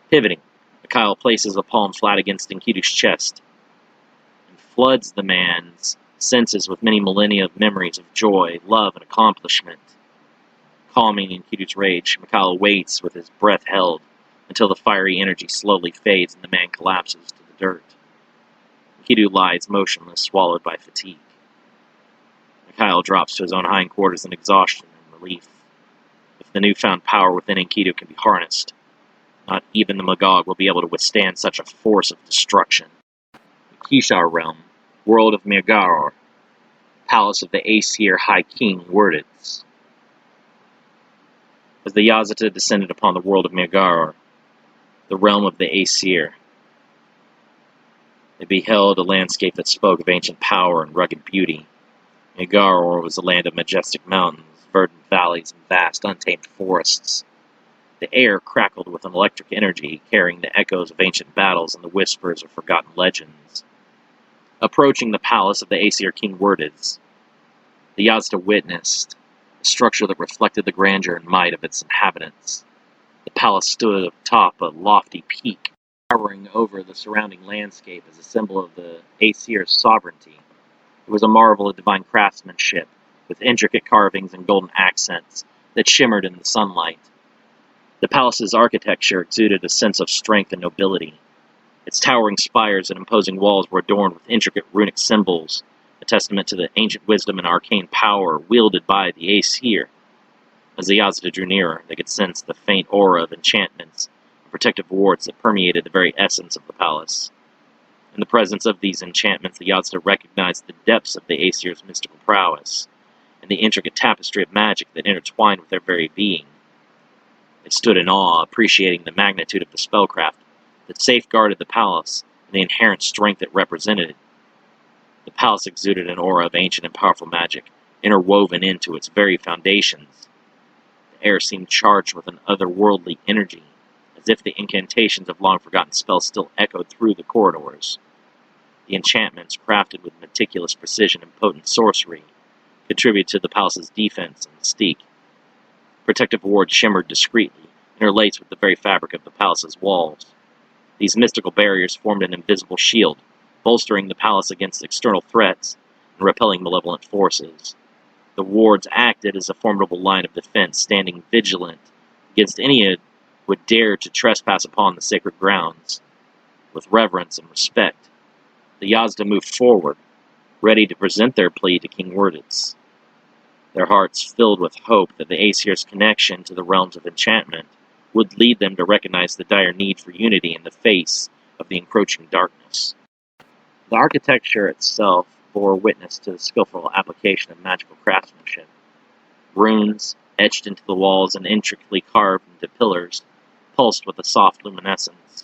Pivoting, Mikhail places a palm flat against Enkidu's chest and floods the man's senses with many millennia of memories of joy, love, and accomplishment. Calming Enkidu's rage, Mikhail waits with his breath held until the fiery energy slowly fades and the man collapses to the dirt. Enkidu lies motionless, swallowed by fatigue. Mikhail drops to his own hindquarters in exhaustion and relief. If the newfound power within Enkidu can be harnessed, not even the Magog will be able to withstand such a force of destruction. The Kishar realm, world of Mirgaror, palace of the Aesir High King Worditz. As the Yazata descended upon the world of Mirgaror, the realm of the Aesir, they beheld a landscape that spoke of ancient power and rugged beauty. Mirgaror was a land of majestic mountains, verdant valleys, and vast, untamed forests. The air crackled with an electric energy, carrying the echoes of ancient battles and the whispers of forgotten legends. Approaching the palace of the Aesir King Worditz, the Yazata witnessed a structure that reflected the grandeur and might of its inhabitants. The palace stood atop a lofty peak, towering over the surrounding landscape as a symbol of the Aesir's sovereignty. It was a marvel of divine craftsmanship, with intricate carvings and golden accents that shimmered in the sunlight. The palace's architecture exuded a sense of strength and nobility. Its towering spires and imposing walls were adorned with intricate runic symbols, a testament to the ancient wisdom and arcane power wielded by the Aesir. As the Yazata drew nearer, they could sense the faint aura of enchantments and protective wards that permeated the very essence of the palace. In the presence of these enchantments, the Yazata recognized the depths of the Aesir's mystical prowess, and the intricate tapestry of magic that intertwined with their very being. They stood in awe, appreciating the magnitude of the spellcraft that safeguarded the palace and the inherent strength it represented. The palace exuded an aura of ancient and powerful magic, interwoven into its very foundations. The air seemed charged with an otherworldly energy, as if the incantations of long-forgotten spells still echoed through the corridors. The enchantments, crafted with meticulous precision and potent sorcery, contributed to the palace's defense and mystique. Protective wards shimmered discreetly, interlaced with the very fabric of the palace's walls. These mystical barriers formed an invisible shield, bolstering the palace against external threats and repelling malevolent forces. The wards acted as a formidable line of defense, standing vigilant against any who would dare to trespass upon the sacred grounds. With reverence and respect, the Yazda moved forward, ready to present their plea to King Werditz. Their hearts filled with hope that the Aesir's connection to the realms of enchantment would lead them to recognize the dire need for unity in the face of the encroaching darkness. The architecture itself bore witness to the skillful application of magical craftsmanship. Runes, etched into the walls and intricately carved into pillars, pulsed with a soft luminescence.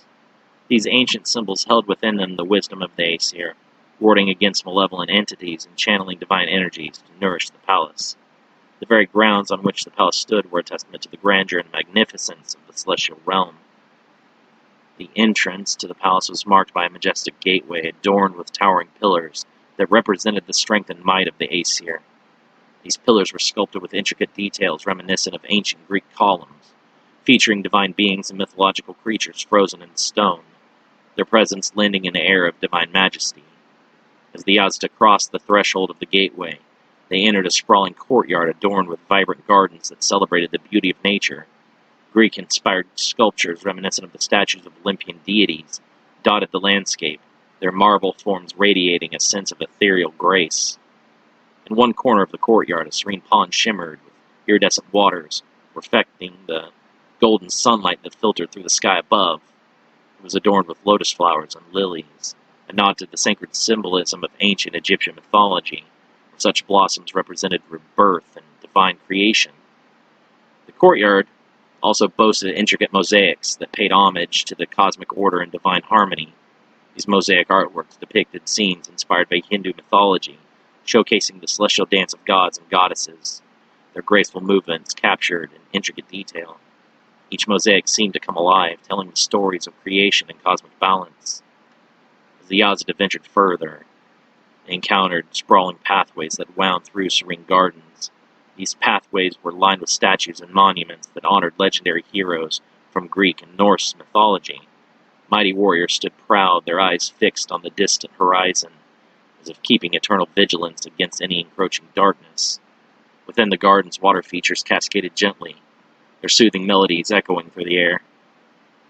These ancient symbols held within them the wisdom of the Aesir, warding against malevolent entities and channeling divine energies to nourish the palace. The very grounds on which the palace stood were a testament to the grandeur and magnificence of the celestial realm. The entrance to the palace was marked by a majestic gateway adorned with towering pillars that represented the strength and might of the Aesir. These pillars were sculpted with intricate details reminiscent of ancient Greek columns, featuring divine beings and mythological creatures frozen in stone, their presence lending an air of divine majesty. As the Yazda crossed the threshold of the gateway, they entered a sprawling courtyard adorned with vibrant gardens that celebrated the beauty of nature. Greek-inspired sculptures reminiscent of the statues of Olympian deities dotted the landscape, their marble forms radiating a sense of ethereal grace. In one corner of the courtyard, a serene pond shimmered with iridescent waters, reflecting the golden sunlight that filtered through the sky above. It was adorned with lotus flowers and lilies, a nod to the sacred symbolism of ancient Egyptian mythology, where such blossoms represented rebirth and divine creation. The courtyard also boasted intricate mosaics that paid homage to the cosmic order and divine harmony. These mosaic artworks depicted scenes inspired by Hindu mythology, showcasing the celestial dance of gods and goddesses, their graceful movements captured in intricate detail. Each mosaic seemed to come alive, telling the stories of creation and cosmic balance. As the Yazda ventured further, they encountered sprawling pathways that wound through serene gardens. These pathways were lined with statues and monuments that honored legendary heroes from Greek and Norse mythology. Mighty warriors stood proud, their eyes fixed on the distant horizon, as if keeping eternal vigilance against any encroaching darkness. Within the gardens, water features cascaded gently, their soothing melodies echoing through the air.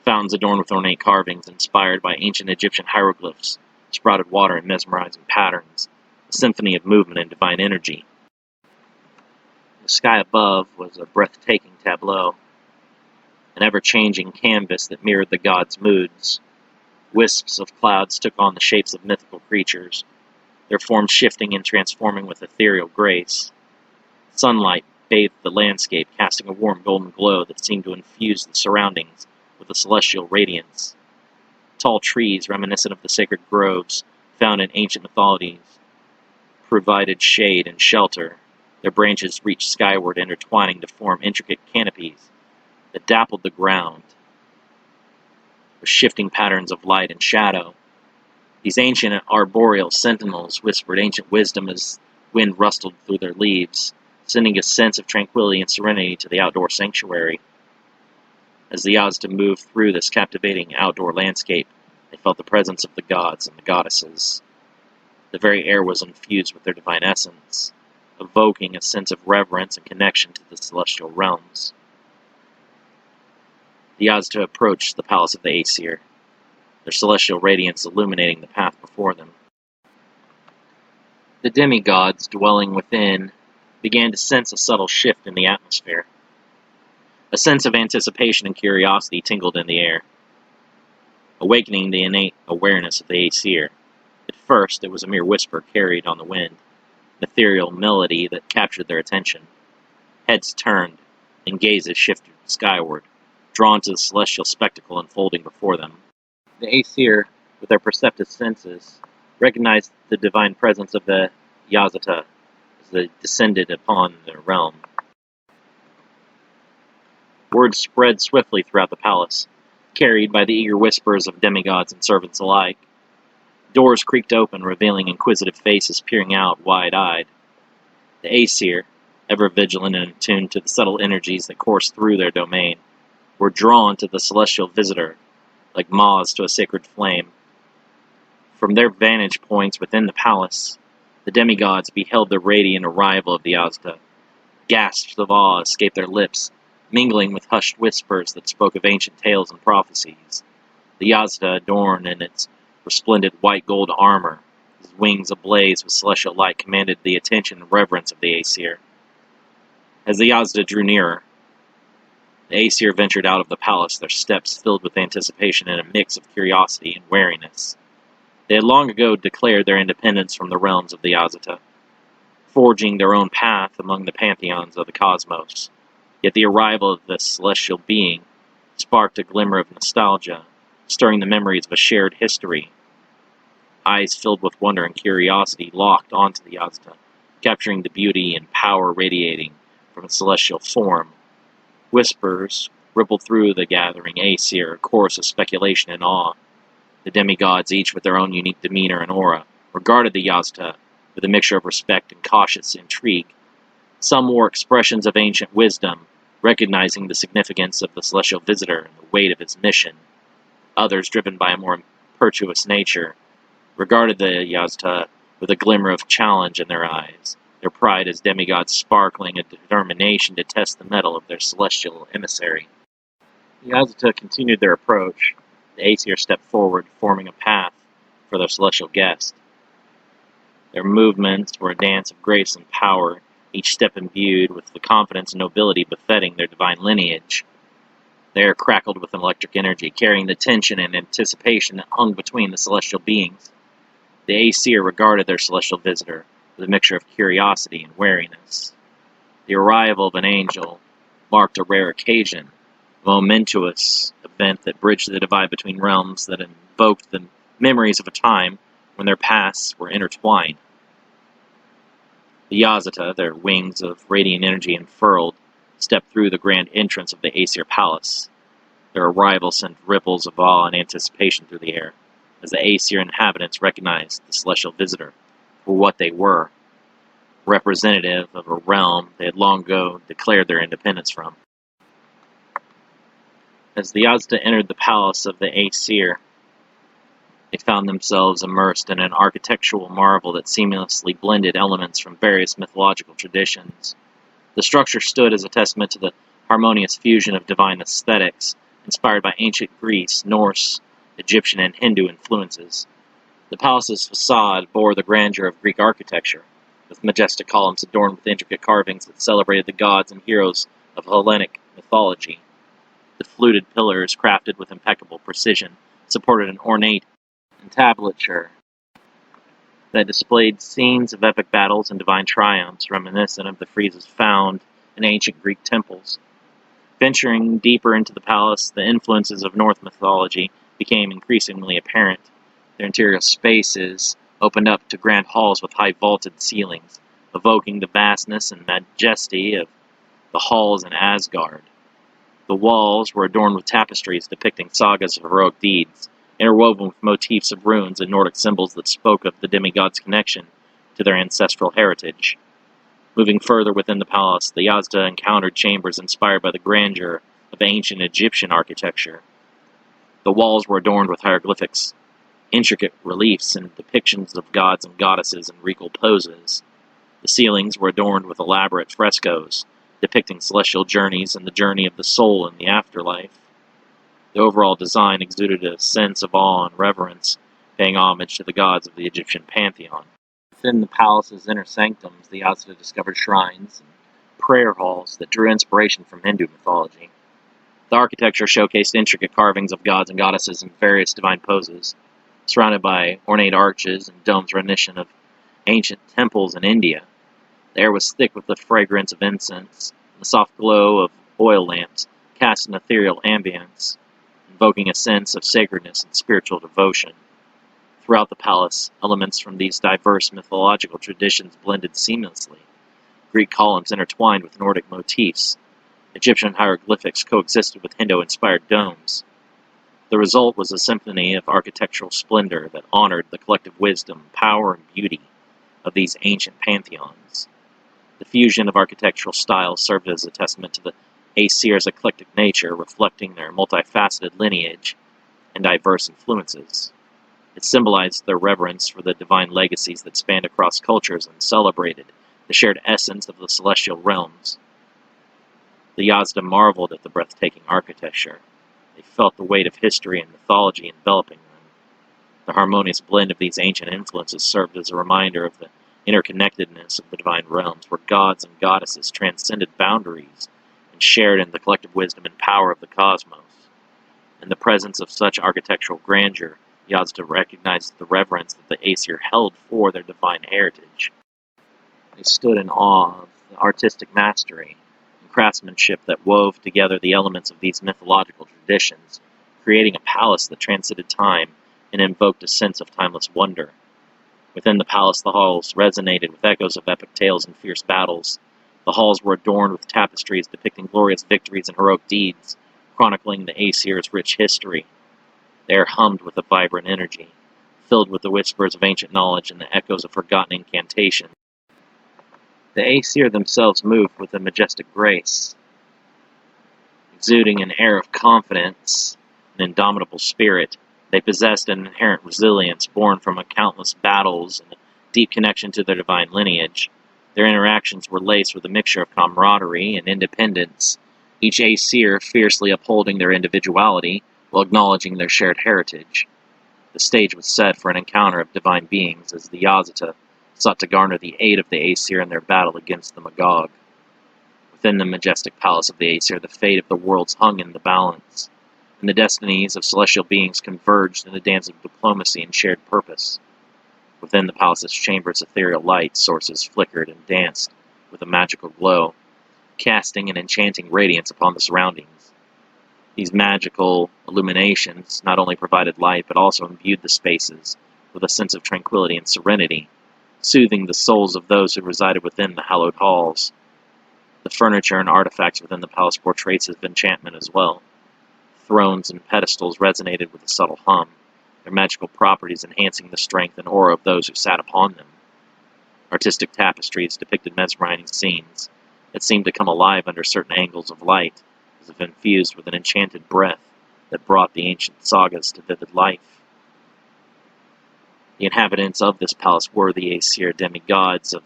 Fountains adorned with ornate carvings inspired by ancient Egyptian hieroglyphs sprouted water in mesmerizing patterns, a symphony of movement and divine energy. The sky above was a breathtaking tableau, an ever-changing canvas that mirrored the gods' moods. Wisps of clouds took on the shapes of mythical creatures, their forms shifting and transforming with ethereal grace. Sunlight bathed the landscape, casting a warm golden glow that seemed to infuse the surroundings with a celestial radiance. Tall trees, reminiscent of the sacred groves found in ancient mythologies, provided shade and shelter. Their branches reached skyward, intertwining to form intricate canopies that dappled the ground with shifting patterns of light and shadow. These ancient arboreal sentinels whispered ancient wisdom as wind rustled through their leaves, sending a sense of tranquility and serenity to the outdoor sanctuary. As the Yazda moved through this captivating outdoor landscape, they felt the presence of the gods and the goddesses. The very air was infused with their divine essence, evoking a sense of reverence and connection to the celestial realms. The Yazda approached the palace of the Aesir, their celestial radiance illuminating the path before them. The demigods dwelling within began to sense a subtle shift in the atmosphere. A sense of anticipation and curiosity tingled in the air, awakening the innate awareness of the Aesir. At first, it was a mere whisper carried on the wind, an ethereal melody that captured their attention. Heads turned, and gazes shifted skyward, drawn to the celestial spectacle unfolding before them. The Aesir, with their perceptive senses, recognized the divine presence of the Yazata as they descended upon their realm. Word spread swiftly throughout the palace, carried by the eager whispers of demigods and servants alike. Doors creaked open, revealing inquisitive faces peering out wide-eyed. The Aesir, ever vigilant and attuned to the subtle energies that course through their domain, were drawn to the celestial visitor, like moths to a sacred flame. From their vantage points within the palace, the demigods beheld the radiant arrival of the Yazda. Gasps of awe escaped their lips, mingling with hushed whispers that spoke of ancient tales and prophecies. The Yazda, adorned in its resplendent white gold armor, his wings ablaze with celestial light, commanded the attention and reverence of the Aesir. As the Yazda drew nearer, the Aesir ventured out of the palace, their steps filled with anticipation and a mix of curiosity and wariness. They had long ago declared their independence from the realms of the Yazata, forging their own path among the pantheons of the cosmos. Yet the arrival of this celestial being sparked a glimmer of nostalgia, stirring the memories of a shared history. Eyes filled with wonder and curiosity locked onto the Yazata, capturing the beauty and power radiating from its celestial form. Whispers rippled through the gathering Aesir, a chorus of speculation and awe. The demigods, each with their own unique demeanor and aura, regarded the Yazda with a mixture of respect and cautious intrigue. Some wore expressions of ancient wisdom, recognizing the significance of the celestial visitor and the weight of his mission. Others, driven by a more impetuous nature, regarded the Yazda with a glimmer of challenge in their eyes, their pride as demigods sparkling a determination to test the mettle of their celestial emissary. The Yazda continued their approach. The Aesir stepped forward, forming a path for their celestial guest. Their movements were a dance of grace and power, each step imbued with the confidence and nobility befitting their divine lineage. The air crackled with an electric energy, carrying the tension and anticipation that hung between the celestial beings. The Aesir regarded their celestial visitor with a mixture of curiosity and wariness. The arrival of an angel marked a rare occasion, a momentous event that bridged the divide between realms, that invoked the memories of a time when their paths were intertwined. The Yazata, their wings of radiant energy unfurled, stepped through the grand entrance of the Aesir palace. Their arrival sent ripples of awe and anticipation through the air, as the Aesir inhabitants recognized the celestial visitor for what they were, representative of a realm they had long ago declared their independence from. As the Yazda entered the palace of the Aesir, they found themselves immersed in an architectural marvel that seamlessly blended elements from various mythological traditions. The structure stood as a testament to the harmonious fusion of divine aesthetics, inspired by ancient Greece, Norse, Egyptian, and Hindu influences. The palace's facade bore the grandeur of Greek architecture, with majestic columns adorned with intricate carvings that celebrated the gods and heroes of Hellenic mythology. The fluted pillars, crafted with impeccable precision, supported an ornate entablature that displayed scenes of epic battles and divine triumphs reminiscent of the friezes found in ancient Greek temples. Venturing deeper into the palace, the influences of Norse mythology became increasingly apparent. Their interior spaces opened up to grand halls with high vaulted ceilings, evoking the vastness and majesty of the halls in Asgard. The walls were adorned with tapestries depicting sagas of heroic deeds, interwoven with motifs of runes and Nordic symbols that spoke of the demigods' connection to their ancestral heritage. Moving further within the palace, the Yazda encountered chambers inspired by the grandeur of ancient Egyptian architecture. The walls were adorned with hieroglyphics, intricate reliefs and depictions of gods and goddesses in regal poses. The ceilings were adorned with elaborate frescoes, depicting celestial journeys and the journey of the soul in the afterlife. The overall design exuded a sense of awe and reverence, paying homage to the gods of the Egyptian pantheon. Within the palace's inner sanctums, the Yazda discovered shrines and prayer halls that drew inspiration from Hindu mythology. The architecture showcased intricate carvings of gods and goddesses in various divine poses, surrounded by ornate arches and domes reminiscent of ancient temples in India. The air was thick with the fragrance of incense, and the soft glow of oil lamps cast an ethereal ambience, invoking a sense of sacredness and spiritual devotion. Throughout the palace, elements from these diverse mythological traditions blended seamlessly. Greek columns intertwined with Nordic motifs. Egyptian hieroglyphics coexisted with Hindu-inspired domes. The result was a symphony of architectural splendor that honored the collective wisdom, power, and beauty of these ancient pantheons. The The fusion of architectural styles served as a testament to the Aesir's eclectic nature, reflecting their multifaceted lineage and diverse influences. It symbolized their reverence for the divine legacies that spanned across cultures and celebrated the shared essence of the celestial realms. The Yazda marveled at the breathtaking architecture. They felt the weight of history and mythology enveloping them. The harmonious blend of these ancient influences served as a reminder of the interconnectedness of the divine realms, where gods and goddesses transcended boundaries and shared in the collective wisdom and power of the cosmos. In the presence of such architectural grandeur, Yazda recognized the reverence that the Aesir held for their divine heritage. They stood in awe of the artistic mastery and craftsmanship that wove together the elements of these mythological traditions, creating a palace that transcended time and invoked a sense of timeless wonder. Within the palace, the halls resonated with echoes of epic tales and fierce battles. The halls were adorned with tapestries depicting glorious victories and heroic deeds, chronicling the Aesir's rich history. The air hummed with a vibrant energy, filled with the whispers of ancient knowledge and the echoes of forgotten incantations. The Aesir themselves moved with a majestic grace, exuding an air of confidence and indomitable spirit. They possessed an inherent resilience born from countless battles and a deep connection to their divine lineage. Their interactions were laced with a mixture of camaraderie and independence, each Aesir fiercely upholding their individuality while acknowledging their shared heritage. The stage was set for an encounter of divine beings as the Yazata sought to garner the aid of the Aesir in their battle against the Magog. Within the majestic palace of the Aesir, the fate of the worlds hung in the balance, and the destinies of celestial beings converged in a dance of diplomacy and shared purpose. Within the palace's chambers, ethereal light sources flickered and danced with a magical glow, casting an enchanting radiance upon the surroundings. These magical illuminations not only provided light, but also imbued the spaces with a sense of tranquility and serenity, soothing the souls of those who resided within the hallowed halls. The furniture and artifacts within the palace bore traces of enchantment as well. Thrones and pedestals resonated with a subtle hum, their magical properties enhancing the strength and aura of those who sat upon them. Artistic tapestries depicted mesmerizing scenes that seemed to come alive under certain angles of light, as if infused with an enchanted breath that brought the ancient sagas to vivid life. The inhabitants of this palace were the Aesir demigods of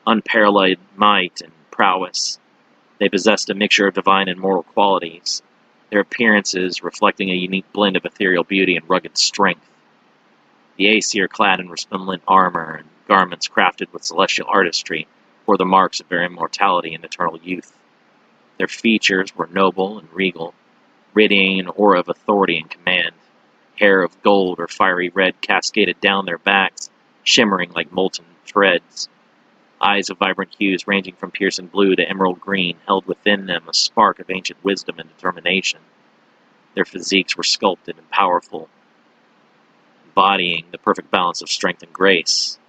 unparalleled might and prowess. They possessed a mixture of divine and moral qualities, their appearances reflecting a unique blend of ethereal beauty and rugged strength. The Aesir, clad in resplendent armor and garments crafted with celestial artistry, bore the marks of their immortality and eternal youth. Their features were noble and regal, radiating an aura of authority and command. Hair of gold or fiery red cascaded down their backs, shimmering like molten threads. Eyes of vibrant hues ranging from piercing blue to emerald green held within them a spark of ancient wisdom and determination. Their physiques were sculpted and powerful, embodying the perfect balance of strength and grace.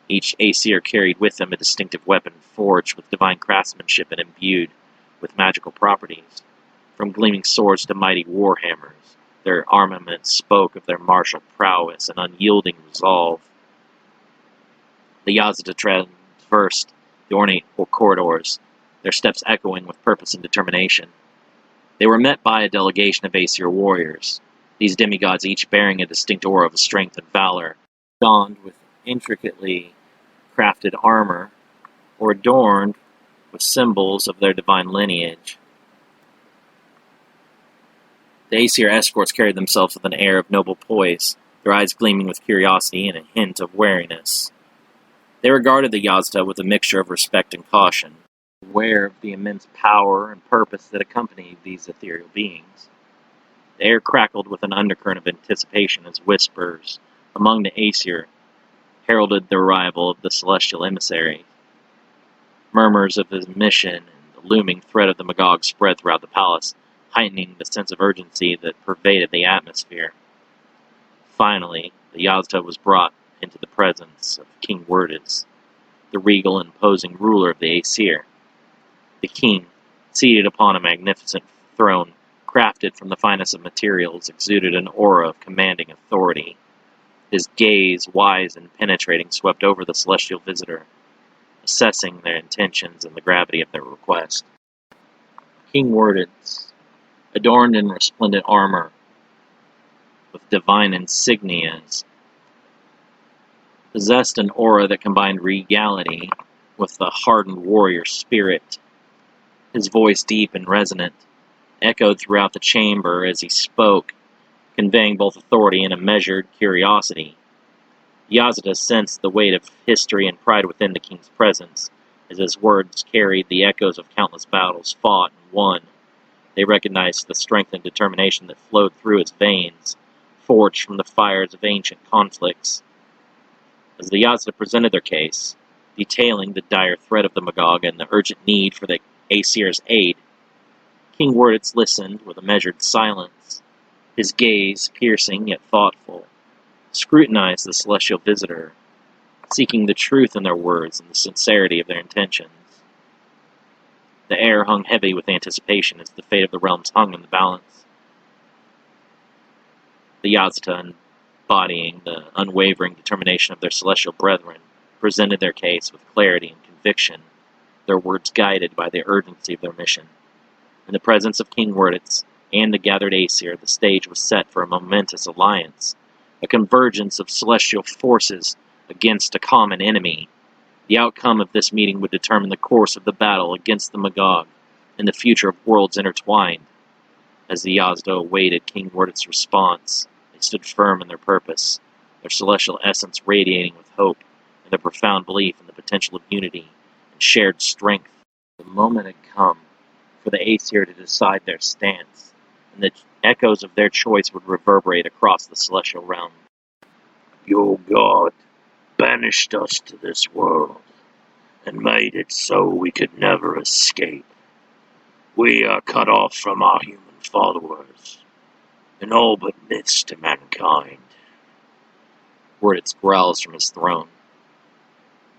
Each Aesir carried with them a distinctive weapon forged with divine craftsmanship and imbued with magical properties. From gleaming swords to mighty war hammers, their armaments spoke of their martial prowess and unyielding resolve. The Yazata traversed the ornate corridors, their steps echoing with purpose and determination. They were met by a delegation of Aesir warriors, these demigods each bearing a distinct aura of strength and valor, donned with intricately crafted armor or adorned with symbols of their divine lineage. The Aesir escorts carried themselves with an air of noble poise, their eyes gleaming with curiosity and a hint of wariness. They regarded the Yazda with a mixture of respect and caution, aware of the immense power and purpose that accompanied these ethereal beings. The air crackled with an undercurrent of anticipation as whispers among the Aesir heralded the arrival of the celestial emissary. Murmurs of his mission and the looming threat of the Magog spread throughout the palace, heightening the sense of urgency that pervaded the atmosphere. Finally, the Yazda was brought into the presence of King Werdis, the regal and imposing ruler of the Aesir. The king, seated upon a magnificent throne crafted from the finest of materials, exuded an aura of commanding authority. His gaze, wise and penetrating, swept over the celestial visitor, assessing their intentions and the gravity of their request. King Worditz, adorned in resplendent armor, with divine insignias, possessed an aura that combined regality with the hardened warrior spirit. His voice, deep and resonant, echoed throughout the chamber as he spoke, conveying both authority and a measured curiosity. Yazida sensed the weight of history and pride within the king's presence, as his words carried the echoes of countless battles fought and won. They recognized the strength and determination that flowed through his veins, forged from the fires of ancient conflicts. As the Yazida presented their case, detailing the dire threat of the Magog and the urgent need for the Aesir's aid, King Worditz listened with a measured silence. His gaze, piercing yet thoughtful, scrutinized the celestial visitor, seeking the truth in their words and the sincerity of their intentions. The air hung heavy with anticipation as the fate of the realms hung in the balance. The Yazida, embodying the unwavering determination of their celestial brethren, presented their case with clarity and conviction, their words guided by the urgency of their mission. In the presence of King Worditz and the gathered Aesir, the stage was set for a momentous alliance, a convergence of celestial forces against a common enemy. The outcome of this meeting would determine the course of the battle against the Magog and the future of worlds intertwined. As the Yazda awaited King Worditz's response, they stood firm in their purpose, their celestial essence radiating with hope and their profound belief in the potential of unity and shared strength. The moment had come for the Aesir to decide their stance, and the echoes of their choice would reverberate across the celestial realm. Your God banished us to this world, and made it so we could never escape. We are cut off from our human followers, and all but myths to mankind. Worditz growls from his throne.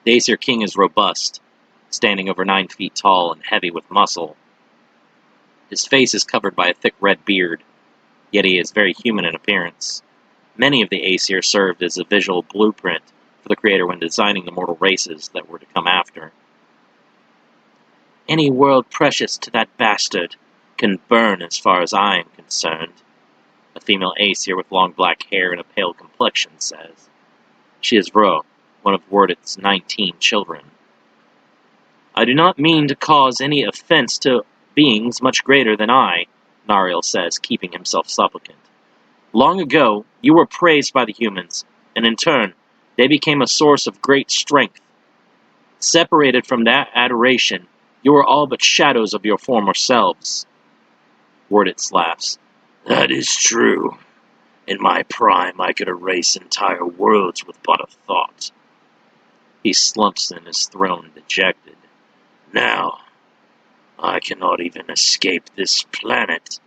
The Aesir king is robust, standing over 9 feet tall and heavy with muscle. His face is covered by a thick red beard, yet he is very human in appearance. Many of the Aesir served as a visual blueprint for the Creator when designing the mortal races that were to come after. Any world precious to that bastard can burn as far as I am concerned, a female Aesir with long black hair and a pale complexion says. She is Ro, one of Worditz's 19 children. I do not mean to cause any offense to beings much greater than I, Nariel says, keeping himself supplicant. Long ago, you were praised by the humans, and in turn, they became a source of great strength. Separated from that adoration, you are all but shadows of your former selves. Worditz laughs. That is true. In my prime, I could erase entire worlds with but a thought. He slumps in his throne, dejected. Now, I cannot even escape this planet.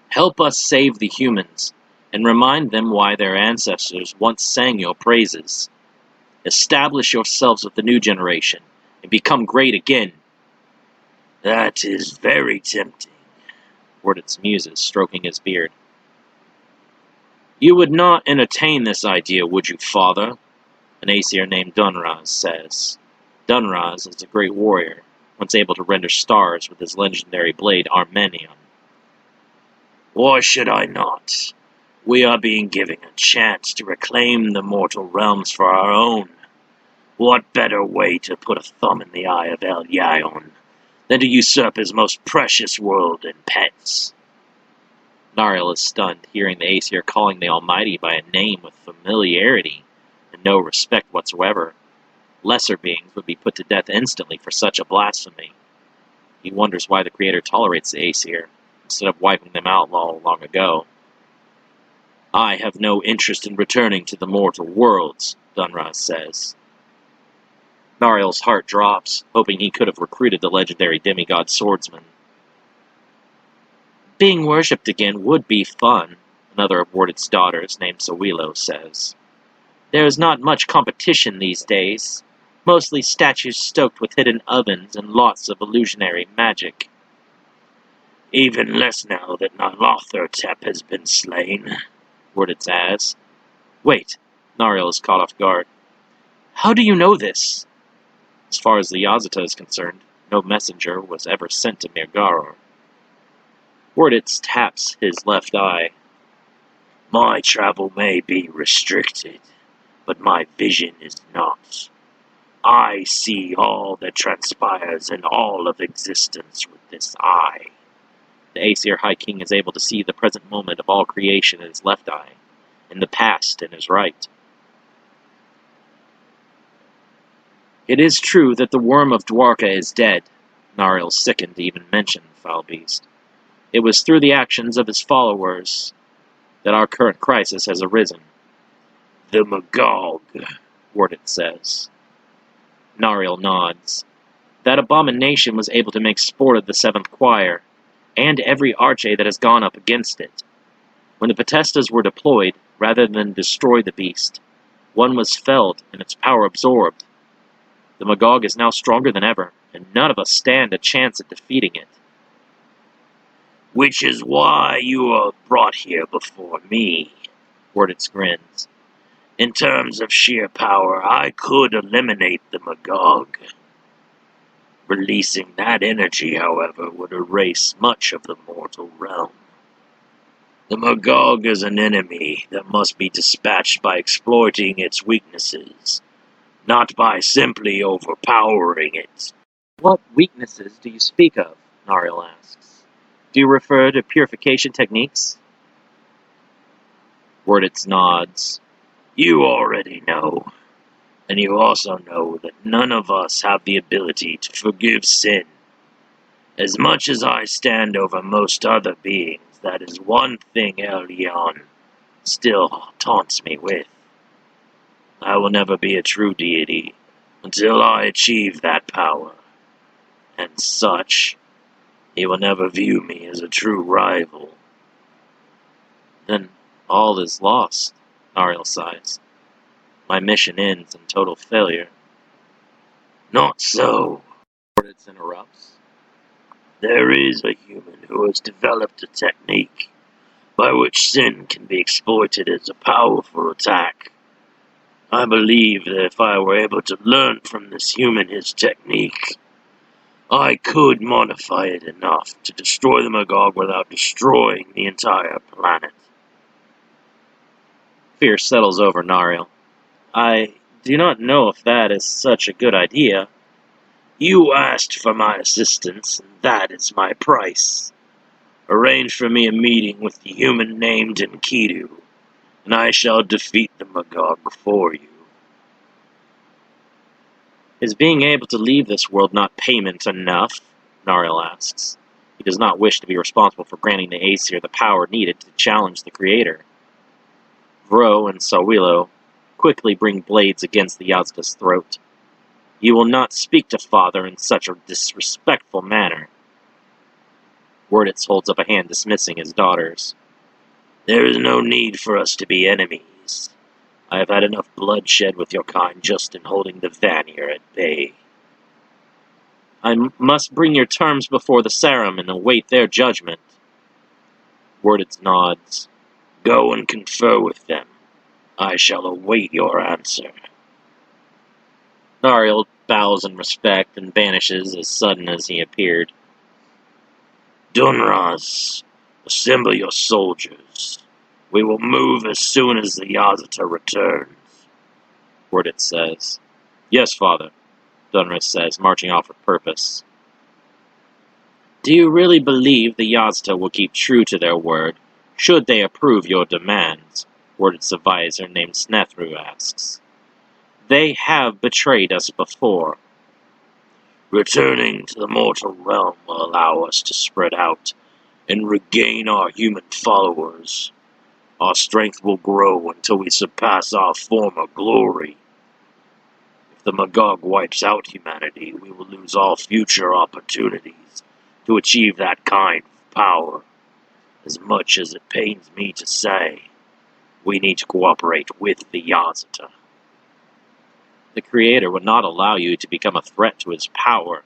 Help us save the humans, and remind them why their ancestors once sang your praises. Establish yourselves with the new generation, and become great again. That is very tempting, Worditz muses, stroking his beard. You would not entertain this idea, would you, father? An Aesir named Dunraz says. Dunraz is a great warrior, once able to render stars with his legendary blade Armenion. Why should I not? We are being given a chance to reclaim the mortal realms for our own. What better way to put a thumb in the eye of El Yaon than to usurp his most precious world and pets? Nariel is stunned, hearing the Aesir calling the Almighty by a name with familiarity and no respect whatsoever. Lesser beings would be put to death instantly for such a blasphemy. He wonders why the Creator tolerates the Aesir, instead of wiping them out long ago. I have no interest in returning to the mortal worlds, Dunraz says. Nariel's heart drops, hoping he could have recruited the legendary demigod swordsman. Being worshipped again would be fun, another of Worditz's daughters, named Sawilo, says. There is not much competition these days, mostly statues stoked with hidden ovens and lots of illusionary magic. Even less now that Nyarlathotep has been slain, Worditz adds. Wait, Nariel is caught off guard. How do you know this? As far as the Yazata is concerned, no messenger was ever sent to Mirgaro. Worditz taps his left eye. My travel may be restricted, but my vision is not. I see all that transpires in all of existence with this eye. The Aesir High King is able to see the present moment of all creation in his left eye, and the past in his right. It is true that the worm of Dwarka is dead. Nariel sickened to even mention the foul beast. It was through the actions of his followers that our current crisis has arisen. The Magog, Wordit says. Nariel nods. That abomination was able to make sport of the Seventh Choir, and every archay that has gone up against it. When the Potestas were deployed, rather than destroy the beast, one was felled and its power absorbed. The Magog is now stronger than ever, and none of us stand a chance at defeating it. Which is why you are brought here before me, Worditz grins. In terms of sheer power, I could eliminate the Magog. Releasing that energy, however, would erase much of the mortal realm. The Magog is an enemy that must be dispatched by exploiting its weaknesses, not by simply overpowering it. What weaknesses do you speak of? Nariel asks. Do you refer to purification techniques? Worditz nods. You already know. And you also know that none of us have the ability to forgive sin. As much as I stand over most other beings, that is one thing Elyon still taunts me with. I will never be a true deity until I achieve that power. And such, he will never view me as a true rival. Then all is lost, Nariel sighs. My mission ends in total failure. Not so. Worditz interrupts. There is a human who has developed a technique by which sin can be exploited as a powerful attack. I believe that if I were able to learn from this human his technique, I could modify it enough to destroy the Magog without destroying the entire planet. Fear settles over Nariel. I do not know if that is such a good idea. You asked for my assistance, and that is my price. Arrange for me a meeting with the human named Enkidu, and I shall defeat the Magog for you. Is being able to leave this world not payment enough? Nariel asks. He does not wish to be responsible for granting the Aesir the power needed to challenge the Creator. Vro and Sawilo quickly bring blades against the Yazda's throat. You will not speak to Father in such a disrespectful manner. Worditz holds up a hand dismissing his daughters. There is no need for us to be enemies. I have had enough bloodshed with your kind just in holding the Vanir at bay. I must bring your terms before the Sarum and await their judgment. Worditz nods. Go and confer with them. I shall await your answer. Nariel bows in respect and vanishes as sudden as he appeared. Dunraz, assemble your soldiers. We will move as soon as the Yazata returns. Worditz says. Yes, Father, Dunras says, marching off with purpose. Do you really believe the Yazata will keep true to their word, should they approve your demands? Wordit's advisor named Snethru asks. They have betrayed us before. Returning to the mortal realm will allow us to spread out and regain our human followers. Our strength will grow until we surpass our former glory. If the Magog wipes out humanity, we will lose all future opportunities to achieve that kind of power. As much as it pains me to say, we need to cooperate with the Yazata. The Creator would not allow you to become a threat to his power.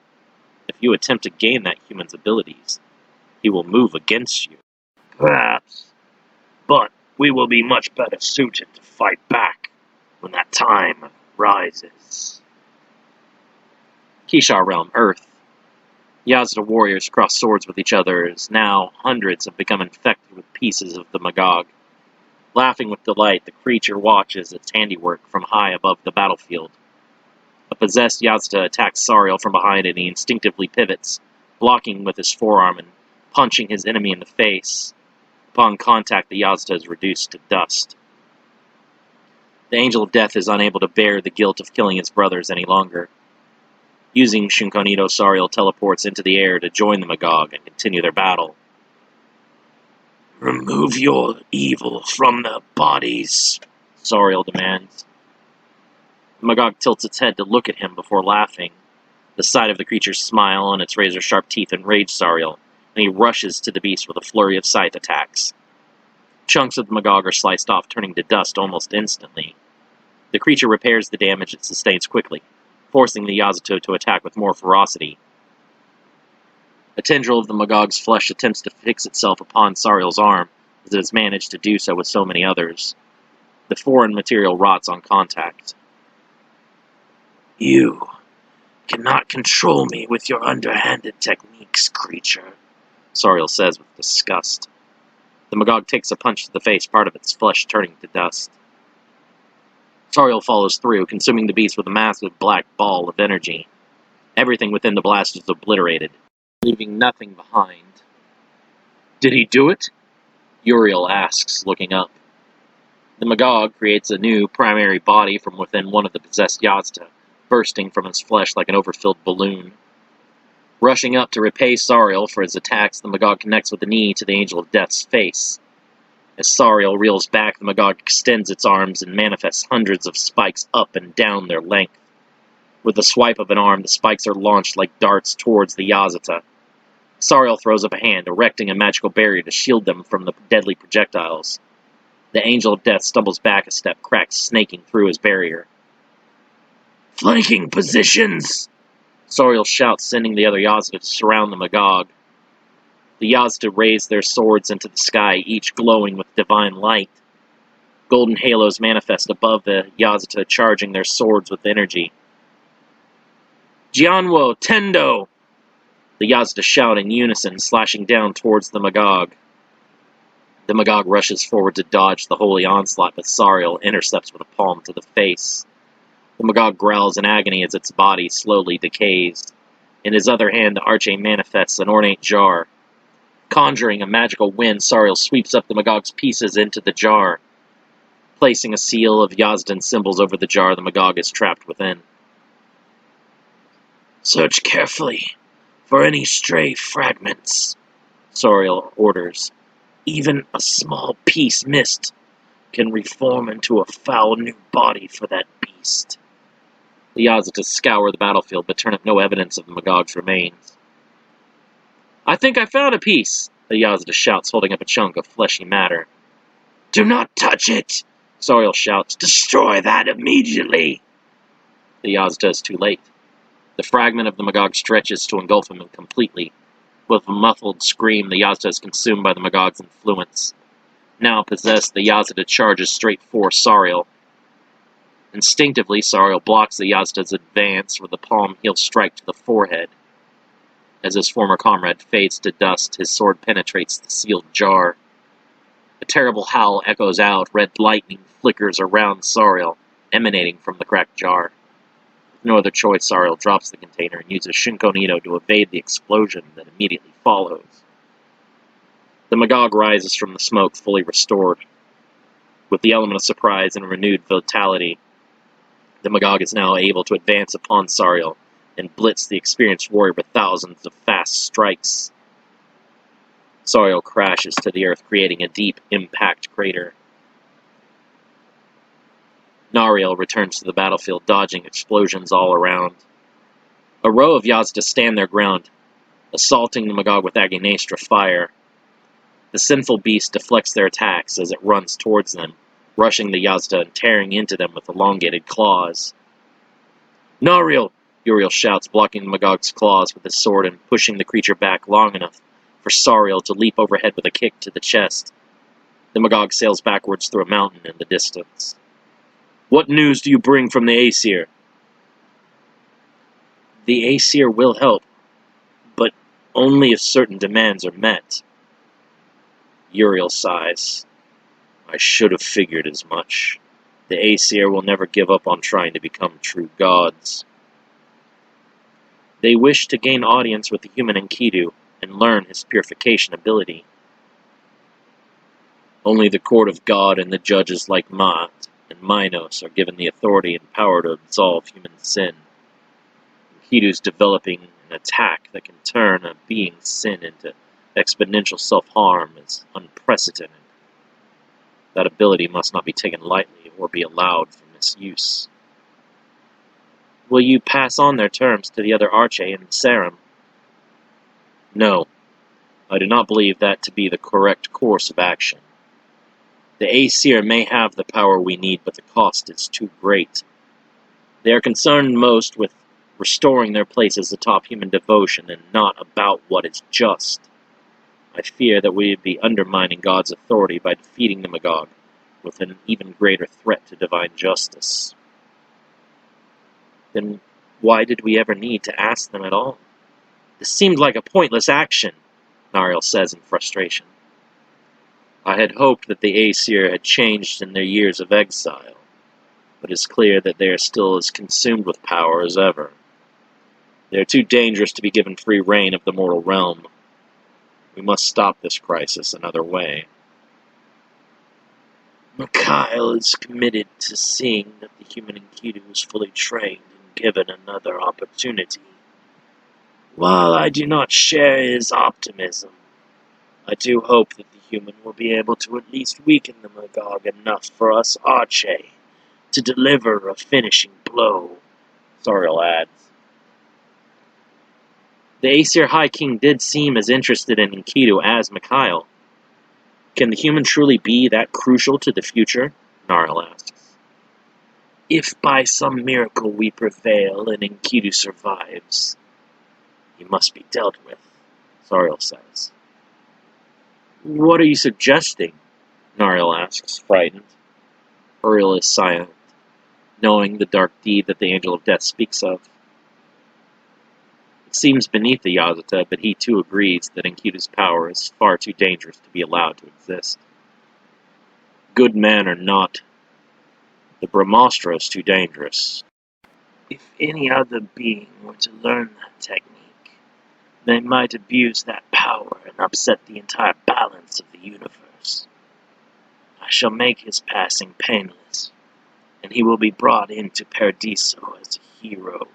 If you attempt to gain that human's abilities, he will move against you. Perhaps, but we will be much better suited to fight back when that time rises. Kisha realm, Earth. Yazda warriors cross swords with each other as now hundreds have become infected with pieces of the Magog. Laughing with delight, the creature watches its handiwork from high above the battlefield. A possessed Yazda attacks Sariel from behind and he instinctively pivots, blocking with his forearm and punching his enemy in the face. Upon contact, the Yazda is reduced to dust. The Angel of Death is unable to bear the guilt of killing his brothers any longer. Using Shunkonido, Sariel teleports into the air to join the Magog and continue their battle. Remove your evil from their bodies, Sariel demands. The Magog tilts its head to look at him before laughing. The sight of the creature's smile and its razor-sharp teeth enrage Sariel, and he rushes to the beast with a flurry of scythe attacks. Chunks of the Magog are sliced off, turning to dust almost instantly. The creature repairs the damage it sustains quickly, forcing the Yazito to attack with more ferocity. A tendril of the Magog's flesh attempts to fix itself upon Sariel's arm, as it has managed to do so with so many others. The foreign material rots on contact. You cannot control me with your underhanded techniques, creature, Sariel says with disgust. The Magog takes a punch to the face, part of its flesh turning to dust. Sariel follows through, consuming the beast with a massive black ball of energy. Everything within the blast is obliterated, leaving nothing behind. Did he do it? Uriel asks, looking up. The Magog creates a new primary body from within one of the possessed Yazda, bursting from his flesh like an overfilled balloon. Rushing up to repay Sariel for his attacks, the Magog connects with the knee to the Angel of Death's face. As Sariel reels back, the Magog extends its arms and manifests hundreds of spikes up and down their length. With the swipe of an arm, the spikes are launched like darts towards the Yazita. Sariel throws up a hand, erecting a magical barrier to shield them from the deadly projectiles. The Angel of Death stumbles back a step, cracks snaking through his barrier. Flanking positions! Sariel shouts, sending the other Yazda to surround the Magog. The Yazda raise their swords into the sky, each glowing with divine light. Golden halos manifest above the Yazda, charging their swords with energy. Jianwo, Tendo! The Yazda shout in unison, slashing down towards the Magog. The Magog rushes forward to dodge the holy onslaught, but Sariel intercepts with a palm to the face. The Magog growls in agony as its body slowly decays. In his other hand, the Arche manifests an ornate jar. Conjuring a magical wind, Sariel sweeps up the Magog's pieces into the jar. Placing a seal of Yazdan symbols over the jar, the Magog is trapped within. Search carefully for any stray fragments, Sariel orders. Even a small piece missed can reform into a foul new body for that beast. The Yazita scour the battlefield, but turn up no evidence of the Magog's remains. I think I found a piece, the Yazita shouts, holding up a chunk of fleshy matter. Do not touch it, Sariel shouts. Destroy that immediately. The Yazita is too late. The fragment of the Magog stretches to engulf him completely. With a muffled scream, the Yazita is consumed by the Magog's influence. Now possessed, the Yazita charges straight for Sariel. Instinctively, Sariel blocks the Yazda's advance with a palm heel strike to the forehead. As his former comrade fades to dust, his sword penetrates the sealed jar. A terrible howl echoes out, red lightning flickers around Sariel, emanating from the cracked jar. With no other choice, Sariel drops the container and uses Shinkonito to evade the explosion that immediately follows. The Magog rises from the smoke, fully restored. With the element of surprise and renewed vitality, the Magog is now able to advance upon Sariel and blitz the experienced warrior with thousands of fast strikes. Sariel crashes to the earth, creating a deep impact crater. Nariel returns to the battlefield, dodging explosions all around. A row of Yazda stand their ground, assaulting the Magog with Agnestra fire. The sinful beast deflects their attacks as it runs towards them, rushing the Yazda and tearing into them with elongated claws. Nariel! Uriel shouts, blocking the Magog's claws with his sword and pushing the creature back long enough for Sariel to leap overhead with a kick to the chest. The Magog sails backwards through a mountain in the distance. What news do you bring from the Aesir? The Aesir will help, but only if certain demands are met. Uriel sighs. I should have figured as much. The Aesir will never give up on trying to become true gods. They wish to gain audience with the human Enkidu and learn his purification ability. Only the court of God and the judges like Maat and Minos are given the authority and power to absolve human sin. Enkidu's developing an attack that can turn a being's sin into exponential self-harm is unprecedented. That ability must not be taken lightly or be allowed for misuse. Will you pass on their terms to the other Arche and Sarum? No, I do not believe that to be the correct course of action. The Aesir may have the power we need, but the cost is too great. They are concerned most with restoring their place as atop human devotion and not about what is just. I fear that we would be undermining God's authority by defeating the Magog, with an even greater threat to divine justice. Then why did we ever need to ask them at all? This seemed like a pointless action, Nariel says in frustration. I had hoped that the Aesir had changed in their years of exile, but it's clear that they are still as consumed with power as ever. They are too dangerous to be given free rein of the mortal realm. We must stop this crisis another way. Mikhail is committed to seeing that the human Enkidu is fully trained and given another opportunity. While I do not share his optimism, I do hope that the human will be able to at least weaken the Magog enough for us Arche to deliver a finishing blow, Sariel adds. The Aesir High King did seem as interested in Enkidu as Mikhail. Can the human truly be that crucial to the future? Nariel asks. If by some miracle we prevail and Enkidu survives, he must be dealt with, Sariel says. What are you suggesting? Nariel asks, frightened. Uriel is silent, knowing the dark deed that the Angel of Death speaks of. It seems beneath the Yazata, but he too agrees that Enkidu's power is far too dangerous to be allowed to exist. Good men or not, the Brahmastra is too dangerous. If any other being were to learn that technique, they might abuse that power and upset the entire balance of the universe. I shall make his passing painless, and he will be brought into Paradiso as a hero,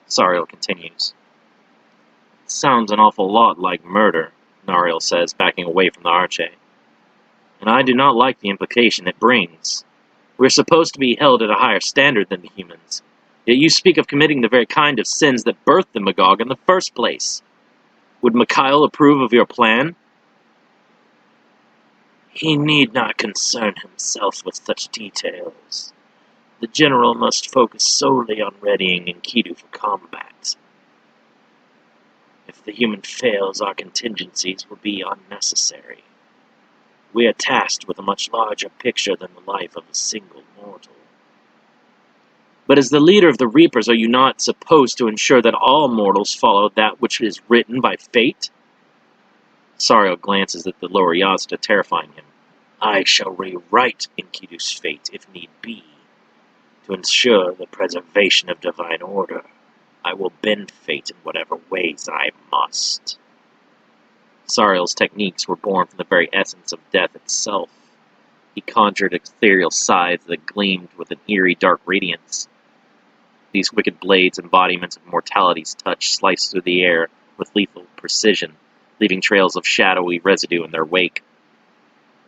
Sariel continues. Sounds an awful lot like murder, Nariel says, backing away from the Arche. And I do not like the implication it brings. We're supposed to be held at a higher standard than the humans, yet you speak of committing the very kind of sins that birthed the Magog in the first place. Would Mikhail approve of your plan? He need not concern himself with such details. The general must focus solely on readying Enkidu for combat. If the human fails, our contingencies will be unnecessary. We are tasked with a much larger picture than the life of a single mortal. But as the leader of the Reapers, are you not supposed to ensure that all mortals follow that which is written by fate? Sariel glances at the lower Yazda, terrifying him. I shall rewrite Enkidu's fate if need be. To ensure the preservation of divine order, I will bend fate in whatever ways I must. Sariel's techniques were born from the very essence of death itself. He conjured ethereal scythes that gleamed with an eerie dark radiance. These wicked blades, embodiments of mortality's touch, sliced through the air with lethal precision, leaving trails of shadowy residue in their wake.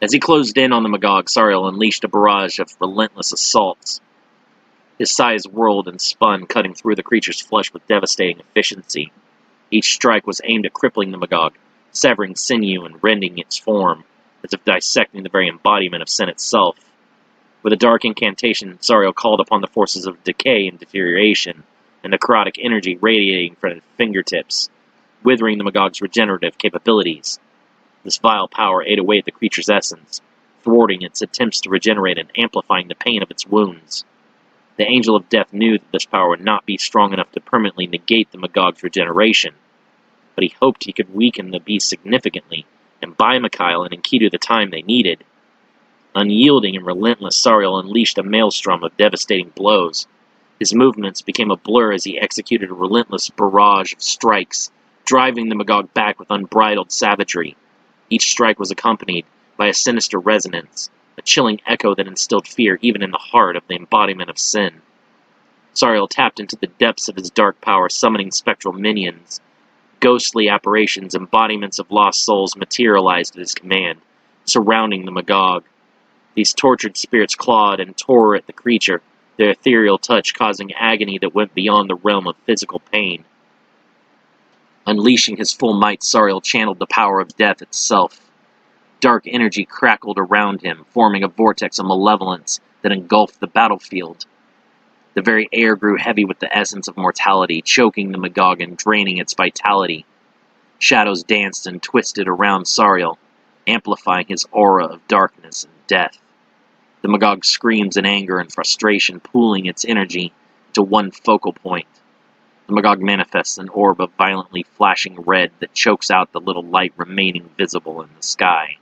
As he closed in on the Magog, Sariel unleashed a barrage of relentless assaults. His scythes whirled and spun, cutting through the creature's flesh with devastating efficiency. Each strike was aimed at crippling the Magog, severing sinew and rending its form, as if dissecting the very embodiment of sin itself. With a dark incantation, Sariel called upon the forces of decay and deterioration, and necrotic energy radiating from his fingertips, withering the Magog's regenerative capabilities. This vile power ate away at the creature's essence, thwarting its attempts to regenerate and amplifying the pain of its wounds. The Angel of Death knew that this power would not be strong enough to permanently negate the Magog's regeneration, but he hoped he could weaken the beast significantly and buy Mikhail and Enkidu the time they needed. Unyielding and relentless, Sariel unleashed a maelstrom of devastating blows. His movements became a blur as he executed a relentless barrage of strikes, driving the Magog back with unbridled savagery. Each strike was accompanied by a sinister resonance, a chilling echo that instilled fear even in the heart of the embodiment of sin. Sariel tapped into the depths of his dark power, summoning spectral minions. Ghostly apparitions, embodiments of lost souls, materialized at his command, surrounding the Magog. These tortured spirits clawed and tore at the creature, their ethereal touch causing agony that went beyond the realm of physical pain. Unleashing his full might, Sariel channeled the power of death itself. Dark energy crackled around him, forming a vortex of malevolence that engulfed the battlefield. The very air grew heavy with the essence of mortality, choking the Magog and draining its vitality. Shadows danced and twisted around Sariel, amplifying his aura of darkness and death. The Magog screams in anger and frustration, pooling its energy to one focal point. The Magog manifests an orb of violently flashing red that chokes out the little light remaining visible in the sky.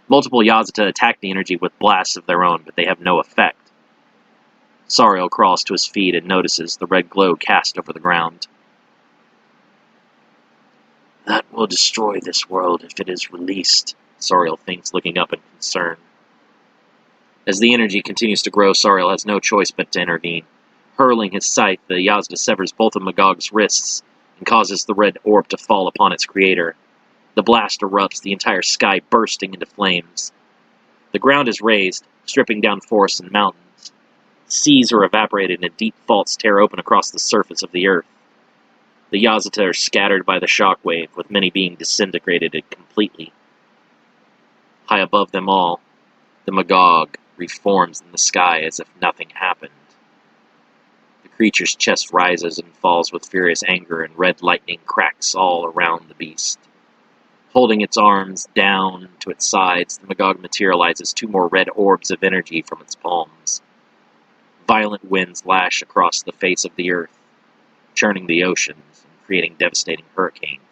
Multiple Yazata attack the energy with blasts of their own, but they have no effect. Sariel crawls to his feet and notices the red glow cast over the ground. That will destroy this world if it is released, Sariel thinks, looking up in concern. As the energy continues to grow, Sariel has no choice but to intervene. Hurling his scythe, the Yazda severs both of Magog's wrists and causes the red orb to fall upon its creator. The blast erupts, the entire sky bursting into flames. The ground is raised, stripping down forests and mountains. Seas are evaporated and deep faults tear open across the surface of the earth. The Yazata are scattered by the shockwave, with many being disintegrated completely. High above them all, the Magog reforms in the sky as if nothing happened. The creature's chest rises and falls with furious anger, and red lightning cracks all around the beast. Holding its arms down to its sides, the Magog materializes two more red orbs of energy from its palms. Violent winds lash across the face of the earth, churning the oceans and creating devastating hurricanes.